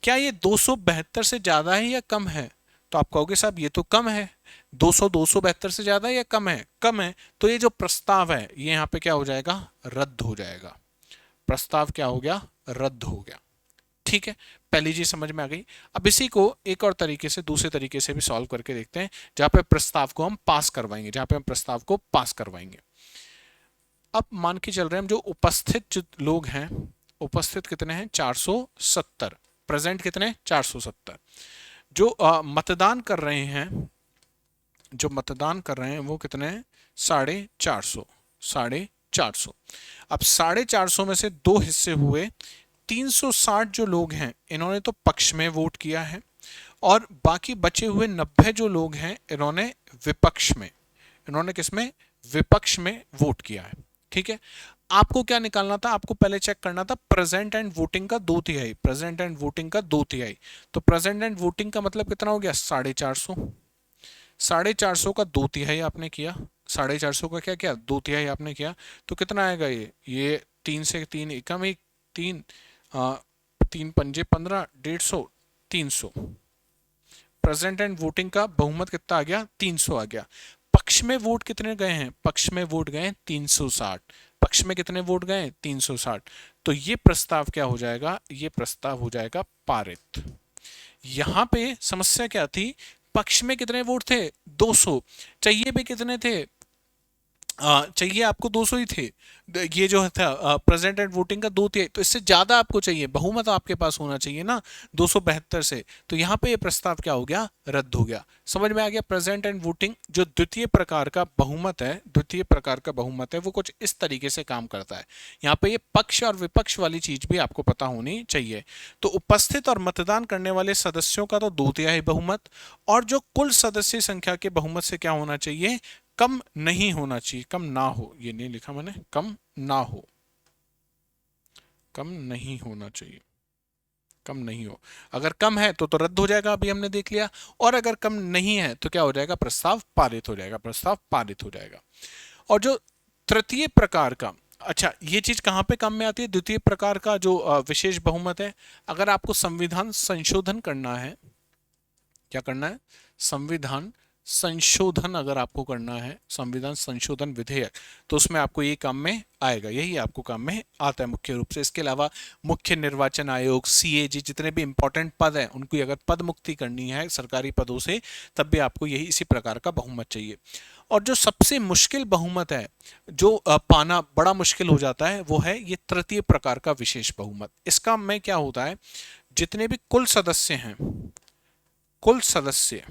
क्या ये 272 से ज्यादा है या कम है, तो आप कहोगे साहब ये तो कम है। 200 272 से ज्यादा है या कम है, कम है। तो ये जो प्रस्ताव है ये यहाँ पे क्या हो जाएगा, रद्द हो जाएगा। प्रस्ताव क्या हो गया, रद्द हो गया। ठीक है, पहली चीज समझ में आ गई। अब इसी को एक और तरीके से, दूसरे तरीके से भी सॉल्व करके देखते हैं, जहां पे प्रस्ताव को हम पास करवाएंगे, जहां पे हम प्रस्ताव को पास करवाएंगे। अब मान के चल रहे हैं हम, जो उपस्थित जो लोग हैं, उपस्थित कितने हैं 470, प्रेजेंट कितने 470, जो मतदान कर रहे हैं, जो मतदान कर रहे हैं वो कितने हैं 450, 450। अब 450 में से दो हिस्से हुए, 360 जो लोग हैं इन्होंने तो पक्ष में वोट किया है, और बाकी बचे हुए 90 जो लोग हैं इन्होंने विपक्ष में, इन्होंने किसमें, विपक्ष में वोट किया है। ठीक है, आपको क्या निकालना था, आपको पहले चेक करना था प्रेजेंट एंड वोटिंग का 2/3, प्रेजेंट एंड वोटिंग का 2/3। तो प्रेजेंट एंड वोटिंग का मतलब कितना हो गया 450, 450 का 2/3 आपने किया, 450 का क्या किया 2/3 आपने किया, तो कितना आएगा ये 3 से 3 एकम एक 3, 3 पंजे 15, 150, 300। प्रेजेंट एंड वोटिंग का बहुमत कितना आ गया 300 आ गया। पक्ष में वोट कितने गए हैं, पक्ष में वोट गए 360, पक्ष में कितने वोट गए 360। तो ये प्रस्ताव क्या हो जाएगा, ये प्रस्ताव हो जाएगा पारित। यहां पे समस्या क्या थी, पक्ष में कितने वोट थे 200, चाहिए भी कितने थे, चाहिए आपको 200 ही थे। ये जो था प्रेजेंट एंड वोटिंग का 2/3, तो इससे ज्यादा आपको चाहिए, बहुमत आपके पास होना चाहिए ना 272 से। तो यहाँ पे ये प्रस्ताव क्या हो गया, रद्द हो गया। समझ में आ गया। प्रेजेंट एंड वोटिंग जो द्वितीय प्रकार का बहुमत है, द्वितीय प्रकार का बहुमत है, वो कुछ इस तरीके से काम करता है। यहाँ पे ये पक्ष और विपक्ष वाली चीज भी आपको पता होनी चाहिए। तो उपस्थित और मतदान करने वाले सदस्यों का तो 2/3 बहुमत, और जो कुल सदस्य संख्या के बहुमत से क्या होना चाहिए, कम नहीं होना चाहिए, कम ना हो, ये नहीं लिखा मैंने, कम ना हो, कम नहीं होना चाहिए, कम नहीं हो। अगर कम है तो रद्द हो जाएगा, अभी हमने देख लिया, और अगर कम नहीं है तो क्या हो जाएगा, प्रस्ताव पारित हो जाएगा, प्रस्ताव पारित हो जाएगा। और जो तृतीय प्रकार का, अच्छा ये चीज कहां पे काम में आती है, द्वितीय प्रकार का जो विशेष बहुमत है, अगर आपको संविधान संशोधन करना है, क्या करना है, संविधान संशोधन अगर आपको करना है, संविधान संशोधन विधेयक, तो उसमें आपको ये काम में आएगा, यही आपको काम में आता है मुख्य रूप से। इसके अलावा मुख्य निर्वाचन आयोग, सीएजी, जितने भी इंपॉर्टेंट पद हैं उनको अगर पद मुक्ति करनी है सरकारी पदों से, तब भी आपको यही इसी प्रकार का बहुमत चाहिए। और जो सबसे मुश्किल बहुमत है, जो पाना बड़ा मुश्किल हो जाता है, वो है ये तृतीय प्रकार का विशेष बहुमत। इसका में क्या होता है, जितने भी कुल सदस्य हैं, कुल सदस्य,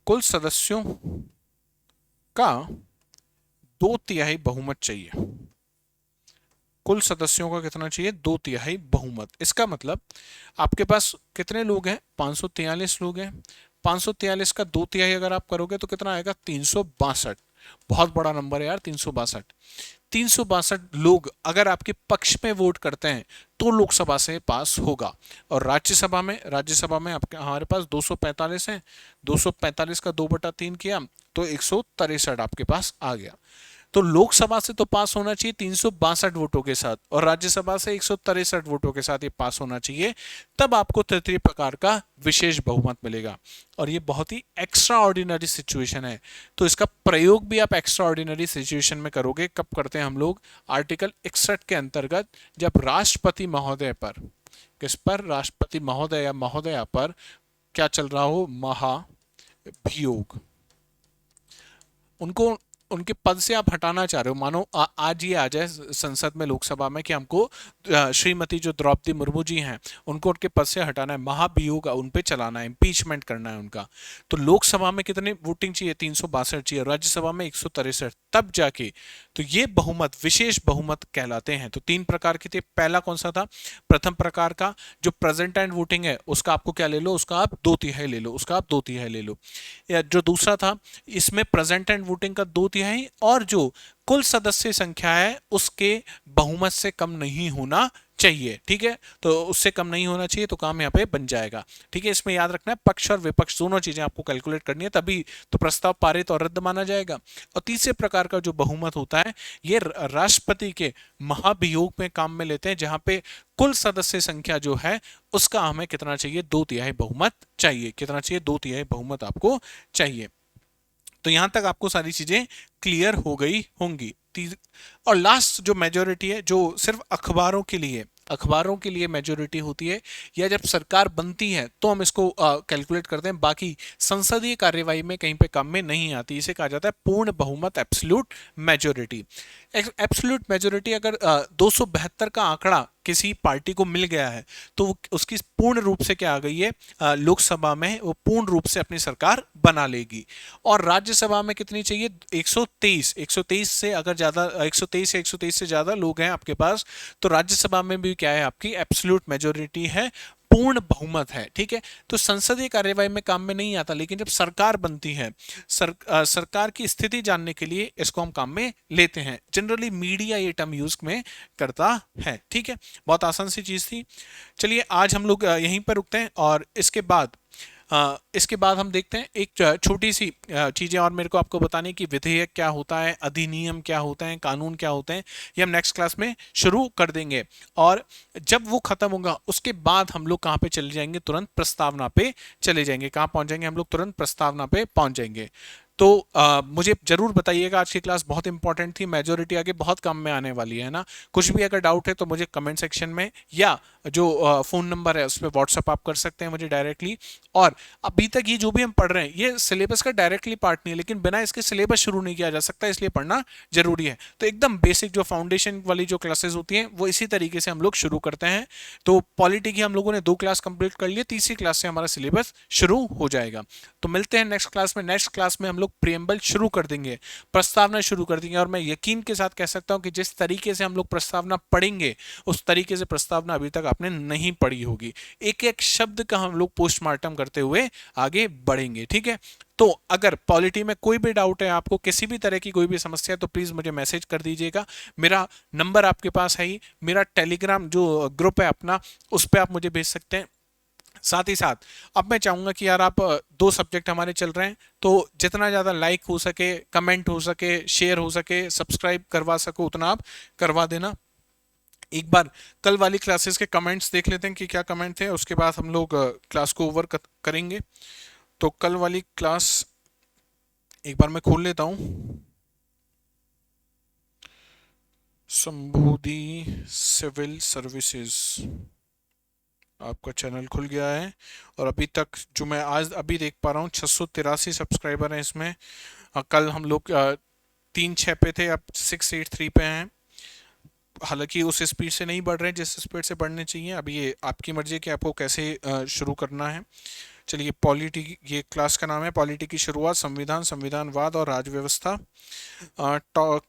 कुल सदस्यों का 2/3 बहुमत चाहिए। कुल सदस्यों का कितना चाहिए, 2/3 बहुमत। इसका मतलब आपके पास कितने लोग हैं, 543 लोग हैं, 543 का 2/3 अगर आप करोगे तो कितना आएगा 362। बहुत बड़ा नंबर है यार 362। 362 लोग अगर आपके पक्ष में वोट करते हैं तो लोकसभा से पास होगा। और राज्यसभा में, राज्यसभा में आपके हमारे पास 245 हैं, 245 का 2/3 किया तो 163 आपके पास आ गया। तो लोकसभा से तो पास होना चाहिए 362 वोटों के साथ और राज्यसभा से 163 वोटों के साथ ये पास होना चाहिए, तब आपको तृतीय प्रकार का विशेष बहुमत मिलेगा। और ये बहुत ही एक्स्ट्रा ऑर्डिनरी सिचुएशन है, तो इसका प्रयोग भी आप एक्स्ट्रा ऑर्डिनरी सिचुएशन में करोगे। कब करते हैं हम लोग? आर्टिकल 61 के अंतर्गत, जब राष्ट्रपति महोदय पर, किस पर? राष्ट्रपति महोदय या महोदया पर क्या चल रहा हो? महाभियोग। उनको उनके पद से आप हटाना चाह रहे हो। मानो आज ये आ जाए संसद में, लोकसभा में, कि हमको श्रीमती जो द्रौपदी मुर्मू जी हैं उनको उनके पद से हटाना है, महाभियोग उन पे चलाना है, इम्पीचमेंट करना है उनका। तो लोकसभा में कितनी वोटिंग चाहिए? 362 चाहिए, राज्यसभा में 163, तब जाके तो ये बहुमत विशेष बहुमत कहलाते हैं। तो तीन प्रकार के थे। पहला कौन सा था? प्रथम प्रकार का जो प्रेजेंट एंड वोटिंग है उसका आपको क्या ले लो? उसका आप 2/3 ले लो, उसका आप 2/3 ले लो। या जो दूसरा था, इसमें प्रेजेंट एंड वोटिंग का 2/3 और जो कुल सदस्य संख्या है उसके बहुमत से कम नहीं होना चाहिए। ठीक है, तो उससे कम नहीं होना चाहिए, तो काम यहाँ पे बन जाएगा। ठीक है, इसमें याद रखना है पक्ष और विपक्ष दोनों चीजें आपको कैलकुलेट करनी है, तभी तो प्रस्ताव पारित और रद्द माना जाएगा। और तीसरे प्रकार का जो बहुमत होता है ये राष्ट्रपति के महाभियोग में काम में लेते हैं, जहां पे कुल सदस्य संख्या जो है उसका हमें कितना चाहिए? 2/3 बहुमत चाहिए। कितना चाहिए? 2/3 बहुमत आपको चाहिए। तो यहां तक आपको सारी चीजें क्लियर हो गई होंगी। और लास्ट जो मेजोरिटी है, जो सिर्फ अखबारों के लिए मेजोरिटी होती है, या जब सरकार बनती है तो हम इसको कैलकुलेट करते हैं, बाकी संसदीय कार्यवाही में कहीं पे काम में नहीं आती। इसे कहा जाता है पूर्ण बहुमत, एब्सोल्यूट मेजोरिटी। एब्सोल्यूट मेजोरिटी अगर 272 का आंकड़ा किसी पार्टी को मिल गया है तो उसकी पूर्ण रूप से क्या आ गई है? लोकसभा में वो पूर्ण रूप से अपनी सरकार बना लेगी। और राज्यसभा में कितनी चाहिए? 123 से अगर ज्यादा, 123 या 123 से ज्यादा लोग हैं आपके पास, तो राज्यसभा में भी क्या है? आपकी एब्सोल्यूट मेजोरिटी है, पूर्ण बहुमत है। ठीक है, तो संसदीय कार्यवाही में काम में नहीं आता, लेकिन जब सरकार बनती है, सरकार की स्थिति जानने के लिए इसको हम काम में लेते हैं। जनरली मीडिया ये टर्म यूज में करता है। ठीक है, बहुत आसान सी चीज थी। चलिए आज हम लोग यहीं पर रुकते हैं और इसके बाद हम देखते हैं एक छोटी सी चीजें और मेरे को आपको बताने की, विधेयक क्या होता है, अधिनियम क्या होता है, कानून क्या होते हैं, ये हम नेक्स्ट क्लास में शुरू कर देंगे। और जब वो खत्म होगा उसके बाद हम लोग कहाँ पे चले जाएंगे? तुरंत प्रस्तावना पे चले जाएंगे। कहाँ पहुंच जाएंगे हम लोग? तुरंत प्रस्तावना पे पहुंच जाएंगे। तो मुझे जरूर बताइएगा, आज की क्लास बहुत इंपॉर्टेंट थी, मेजोरिटी आगे बहुत काम में आने वाली है ना। कुछ भी अगर डाउट है तो मुझे कमेंट सेक्शन में या जो फोन नंबर है उस पर व्हाट्सअप आप कर सकते हैं मुझे डायरेक्टली। और अभी तक ये जो भी हम पढ़ रहे हैं ये सिलेबस का डायरेक्टली पार्ट नहीं है, लेकिन बिना इसके सिलेबस शुरू नहीं किया जा सकता, इसलिए पढ़ना जरूरी है। तो एकदम बेसिक जो फाउंडेशन वाली जो क्लासेस होती हैं वो इसी तरीके से हम लोग शुरू करते हैं। तो पॉलिटी की हम लोगों ने 2 क्लास कंप्लीट कर लिए, तीसरी क्लास से हमारा सिलेबस शुरू हो जाएगा। तो मिलते हैं नेक्स्ट क्लास में। नेक्स्ट क्लास में हम लोग प्रियम्बल शुरू कर देंगे, प्रस्तावना शुरू कर देंगे। और मैं यकीन के साथ कह सकता हूं कि जिस तरीके से हम लोग प्रस्तावना पढ़ेंगे उस तरीके से प्रस्तावना अभी तक आपने नहीं पढ़ी होगी। एक एक शब्द का हम लोग पोस्टमार्टम करते हुए आगे बढ़ेंगे। ठीक है, तो अगर पॉलिटी में कोई भी डाउट है, आपको किसी भी तरह की कोई भी समस्या है, तो प्लीज मुझे मैसेज कर दीजिएगा। मेरा नंबर आपके पास है ही, मेरा टेलीग्राम जो ग्रुप है अपना, उस पर आप मुझे भेज सकते हैं। साथ ही साथ अब मैं चाहूंगा कि यार आप 2 सब्जेक्ट हमारे चल रहे हैं, तो जितना ज़्यादा लाइक हो सके, कमेंट हो सके, शेयर हो सके, सब्सक्राइब करवा सको, उतना आप करवा देना। एक बार कल वाली क्लासेस के कमेंट्स देख लेते हैं कि क्या कमेंट थे, उसके बाद हम लोग क्लास को ओवर करेंगे। तो कल वाली क्लास एक बार मैं खोल लेता हूँ। संबोधि सिविल सर्विसेज आपका चैनल खुल गया है और अभी तक जो मैं आज अभी देख पा रहा हूँ 683 सब्सक्राइबर हैं इसमें। कल हम लोग 3-6 पे थे, अब 683 पे हैं। हालांकि उस स्पीड से नहीं बढ़ रहे हैं जिस स्पीड से बढ़ने चाहिए। अभी ये आपकी मर्जी है कि आपको कैसे शुरू करना है। चलिए, पॉलिटी, ये क्लास का नाम है पॉलिटी की शुरुआत, संविधान, संविधानवाद और राज्य व्यवस्था।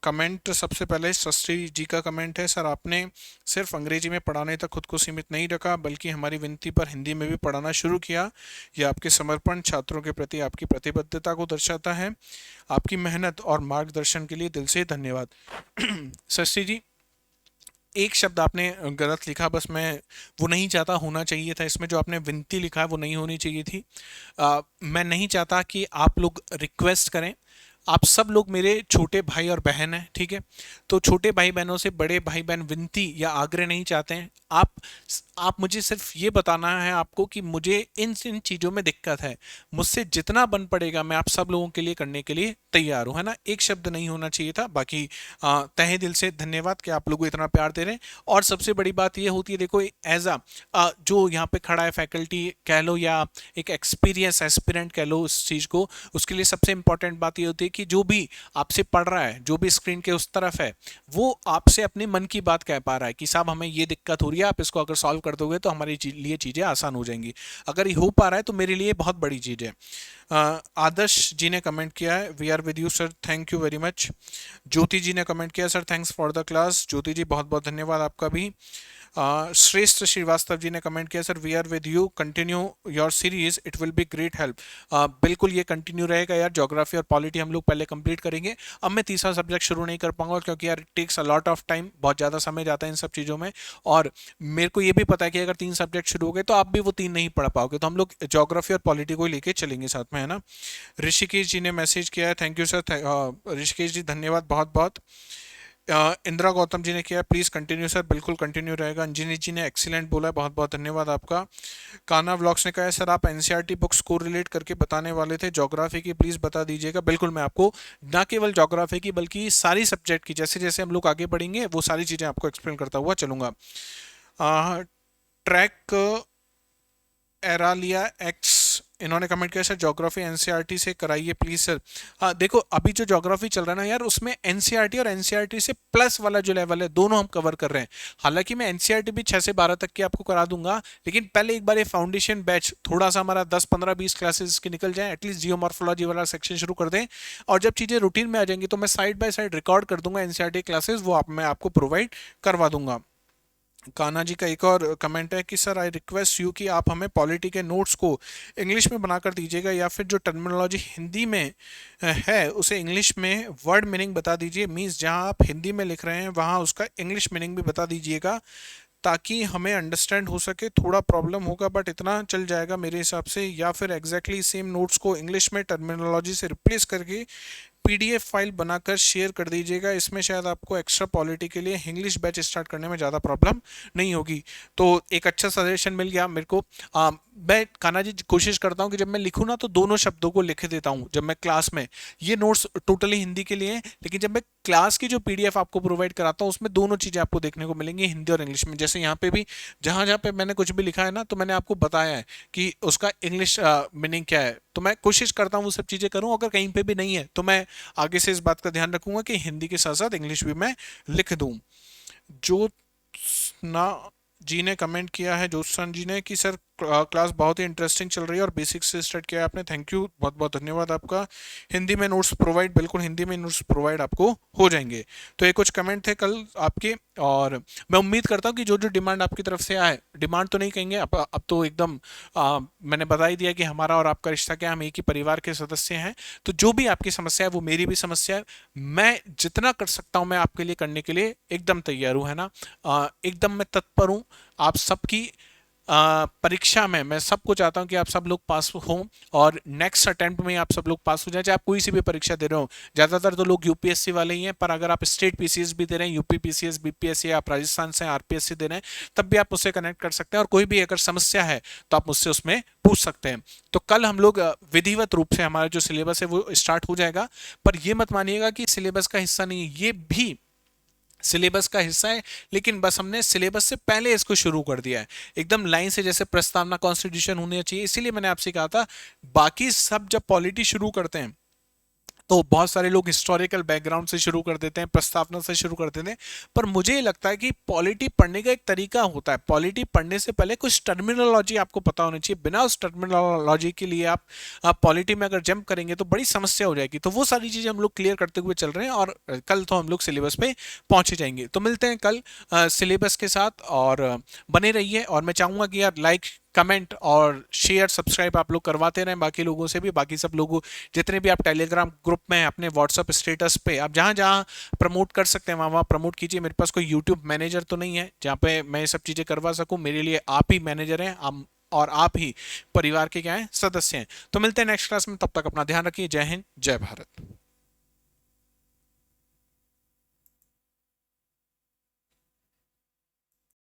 कमेंट सबसे पहले शास्त्री जी का कमेंट है, सर आपने सिर्फ अंग्रेजी में पढ़ाने तक खुद को सीमित नहीं रखा बल्कि हमारी विनती पर हिंदी में भी पढ़ाना शुरू किया। यह आपके समर्पण, छात्रों के प्रति आपकी प्रतिबद्धता को दर्शाता है। आपकी मेहनत और मार्गदर्शन के लिए दिल से धन्यवाद। शास्त्री जी, एक शब्द आपने गलत लिखा, बस मैं वो नहीं चाहता, होना चाहिए था इसमें। जो आपने विनती लिखा है वो नहीं होनी चाहिए थी। मैं नहीं चाहता कि आप लोग रिक्वेस्ट करें, आप सब लोग मेरे छोटे भाई और बहन हैं, ठीक है। तो छोटे भाई बहनों से बड़े भाई बहन विनती या आग्रह नहीं चाहते हैं। आप मुझे सिर्फ ये बताना है आपको कि मुझे इन इन चीज़ों में दिक्कत है। मुझसे जितना बन पड़ेगा मैं आप सब लोगों के लिए करने के लिए तैयार हूँ, है ना। एक शब्द नहीं होना चाहिए था। बाकी तहे दिल से धन्यवाद कि आप लोगों को इतना प्यार दे रहे हैं। और सबसे बड़ी बात ये होती है, देखो एज जो यहाँ पे खड़ा है फैकल्टी कह लो या एक एक्सपीरियंस एस्पिरेंट कह लो उस चीज़ को, उसके लिए सबसे इंपॉर्टेंट बात ये होती है कि जो भी आपसे पढ़ रहा है, जो भी स्क्रीन के उस तरफ है, वो आपसे अपने मन की बात कह पा रहा है कि साहब हमें ये दिक्कत हो रही है, आप इसको अगर सॉल्व कर दोगे तो हमारे लिए चीज़ें आसान हो जाएंगी। अगर ये हो पा रहा है तो मेरे लिए बहुत बड़ी चीज़ है। आदर्श जी ने कमेंट किया है, we are with you sir, thank you very much. Jyoti ji ने कमेंट किया, sir thanks for the class. Jyoti ji बहुत बहुत धन्यवाद आपका भी। श्रेष्ठ श्रीवास्तव जी ने कमेंट किया, sir we are with you, continue your series, it will be great help. बिल्कुल ये कंटिन्यू रहेगा यार। ज्योग्राफी और पॉलिटी हम लोग पहले कंप्लीट करेंगे। अब मैं तीसरा सब्जेक्ट शुरू नहीं कर पाऊंगा क्योंकि यार it takes a lot of time, बहुत ज़्यादा समय जाता है इन सब चीज़ों में। और मेरे को ये भी पता है कि अगर 3 सब्जेक्ट शुरू हो गए तो आप भी वो 3 नहीं पढ़ पाओगे, तो हम लोग ज्योग्राफी और पॉलिटी को लेके चलेंगे साथ में, है ना। ऋषिकेश जी ने मैसेज किया है, थैंक यू सर। ऋषिकेश जी धन्यवाद बहुत बहुत। इंदिरा गौतम जी ने किया, प्लीज़ कंटिन्यू सर, बिल्कुल कंटिन्यू रहेगा। अंजनी जी ने एक्सीलेंट बोला है, बहुत बहुत धन्यवाद आपका। काना व्लॉग्स ने कहा है, सर आप एनसीईआरटी बुक्स को रिलेट करके बताने वाले थे, ज्योग्राफी की प्लीज़ बता दीजिएगा। बिल्कुल मैं आपको ना केवल ज्योग्राफी की बल्कि सारी सब्जेक्ट की, जैसे जैसे हम लोग आगे बढ़ेंगे वो सारी चीज़ें आपको एक्सप्लेन करता हुआ चलूंगा। ट्रैक एरालिया एक्स इन्होंने कमेंट किया, सर ज्योग्राफी एनसीईआरटी से कराइए प्लीज सर। हाँ देखो, अभी जो ज्योग्राफी चल रहा है ना यार, उसमें एनसीईआरटी और एनसीईआरटी से प्लस वाला जो लेवल है दोनों हम कवर कर रहे हैं। हालांकि मैं एनसीईआरटी भी 6 से 12 तक की आपको करा दूंगा, लेकिन पहले एक बार ये फाउंडेशन बैच थोड़ा सा हमारा 10 15 20 क्लासेस की निकल जाए, एटलीस्ट जियोमॉर्फोलॉजी वाला सेक्शन शुरू कर दें। और जब चीज़ें रूटीन में आ जाएंगी तो मैं साइड बाय साइड रिकॉर्ड कर दूंगा एनसीईआरटी क्लासेस, वो मैं आपको प्रोवाइड करवा दूंगा। कान्हा जी का एक और कमेंट है कि सर आई रिक्वेस्ट यू कि आप हमें पॉलिटी के नोट्स को इंग्लिश में बनाकर दीजिएगा, या फिर जो टर्मिनोलॉजी हिंदी में है उसे इंग्लिश में वर्ड मीनिंग बता दीजिए। मीन्स जहां आप हिंदी में लिख रहे हैं वहां उसका इंग्लिश मीनिंग भी बता दीजिएगा, ताकि हमें अंडरस्टैंड हो सके। थोड़ा प्रॉब्लम होगा बट इतना चल जाएगा मेरे हिसाब से। या फिर एग्जैक्टली सेम नोट्स को इंग्लिश में टर्मिनोलॉजी से रिप्लेस करके पीडीएफ फाइल बनाकर शेयर कर दीजिएगा। इसमें शायद आपको एक्स्ट्रा पॉलिटी के लिए इंग्लिश बैच स्टार्ट करने में ज़्यादा प्रॉब्लम नहीं होगी। तो एक अच्छा सजेशन मिल गया मेरे को। मैं कान्हा जी कोशिश करता हूँ कि जब मैं लिखूँ ना तो दोनों शब्दों को लिख देता हूँ जब मैं क्लास में। ये नोट्स टोटली हिंदी के लिए हैं, लेकिन जब मैं क्लास की जो पीडीएफ आपको प्रोवाइड कराता हूँ उसमें दोनों चीज़ें आपको देखने को मिलेंगी, हिंदी और इंग्लिश में। जैसे यहाँ पे भी जहाँ जहाँ पे मैंने कुछ भी लिखा है ना, तो मैंने आपको बताया है कि उसका इंग्लिश मीनिंग क्या है। तो मैं कोशिश करता हूँ वो सब चीज़ें करूँ। अगर कहीं पे भी नहीं है तो मैं आगे से इस बात का ध्यान रखूंगा कि हिंदी के साथ साथ इंग्लिश भी मैं लिख दूं। ज्योत्सना जी ने कमेंट किया है, ज्योत्सना जी ने, कि सर क्लास बहुत ही इंटरेस्टिंग चल रही है और बेसिक से स्टार्ट किया है आपने, थैंक यू, बहुत बहुत धन्यवाद आपका। हिंदी में नोट्स प्रोवाइड, बिल्कुल हिंदी में नोट्स प्रोवाइड आपको हो जाएंगे। तो ये कुछ कमेंट थे कल आपके, और मैं उम्मीद करता हूँ कि जो जो डिमांड आपकी तरफ से आए, डिमांड तो नहीं कहेंगे, अब तो एकदम मैंने बता ही दिया कि हमारा और आपका रिश्ता क्या है, हम एक ही परिवार के सदस्य हैं। तो जो भी आपकी समस्या है वो मेरी भी समस्या है। मैं जितना कर सकता हूँ मैं आपके लिए करने के लिए एकदम तैयार हूँ, है ना। एकदम मैं तत्पर हूँ आप सबकी परीक्षा में। मैं सबको चाहता हूं कि आप सब लोग पास हों और नेक्स्ट अटेम्प्ट में आप सब लोग पास हो जाए, चाहे आप कोई सी भी परीक्षा दे रहे हो। ज़्यादातर तो लोग यूपीएससी वाले ही हैं, पर अगर आप स्टेट पीसीएस भी दे रहे हैं, यूपी पीसीएस, बीपीएससी, आप राजस्थान से आरपीएससी दे रहे हैं, तब भी आप मुझसे कनेक्ट कर सकते हैं। और कोई भी अगर समस्या है तो आप मुझसे उसमें पूछ सकते हैं। तो कल हम लोग विधिवत रूप से हमारा जो सिलेबस है वो स्टार्ट हो जाएगा। पर यह मत मानिएगा कि सिलेबस का हिस्सा नहीं है, ये भी सिलेबस का हिस्सा है, लेकिन बस हमने सिलेबस से पहले इसको शुरू कर दिया है एकदम लाइन से, जैसे प्रस्तावना कॉन्स्टिट्यूशन होनी चाहिए। इसीलिए मैंने आपसे कहा था, बाकी सब जब पॉलिटी शुरू करते हैं तो बहुत सारे लोग हिस्टोरिकल बैकग्राउंड से शुरू कर देते हैं, प्रस्तावना से शुरू कर देते हैं। पर मुझे लगता है कि पॉलिटी पढ़ने का एक तरीका होता है। पॉलिटी पढ़ने से पहले कुछ टर्मिनोलॉजी आपको पता होनी चाहिए। बिना उस टर्मिनोलॉजी के लिए आप पॉलिटी में अगर जंप करेंगे तो बड़ी समस्या हो जाएगी। तो वो सारी चीजें हम लोग क्लियर करते हुए चल रहे हैं, और कल तो हम लोग सिलेबस पे पहुंचे जाएंगे। तो मिलते हैं कल सिलेबस के साथ, और बने रहिए। और मैं चाहूंगा कि यार लाइक, कमेंट और शेयर, सब्सक्राइब आप लोग करवाते रहें बाकी लोगों से भी। बाकी सब लोगों, जितने भी आप टेलीग्राम ग्रुप में, अपने व्हाट्सअप स्टेटस पे आप जहाँ जहाँ प्रमोट कर सकते हैं वहाँ वहाँ प्रमोट कीजिए। मेरे पास कोई यूट्यूब मैनेजर तो नहीं है जहाँ पे मैं ये सब चीज़ें करवा सकूँ। मेरे लिए आप ही मैनेजर हैं, आप और आप ही परिवार के क्या हैं, सदस्य हैं। तो मिलते हैं नेक्स्ट क्लास में, तब तक अपना ध्यान रखिए। जय हिंद, जय भारत।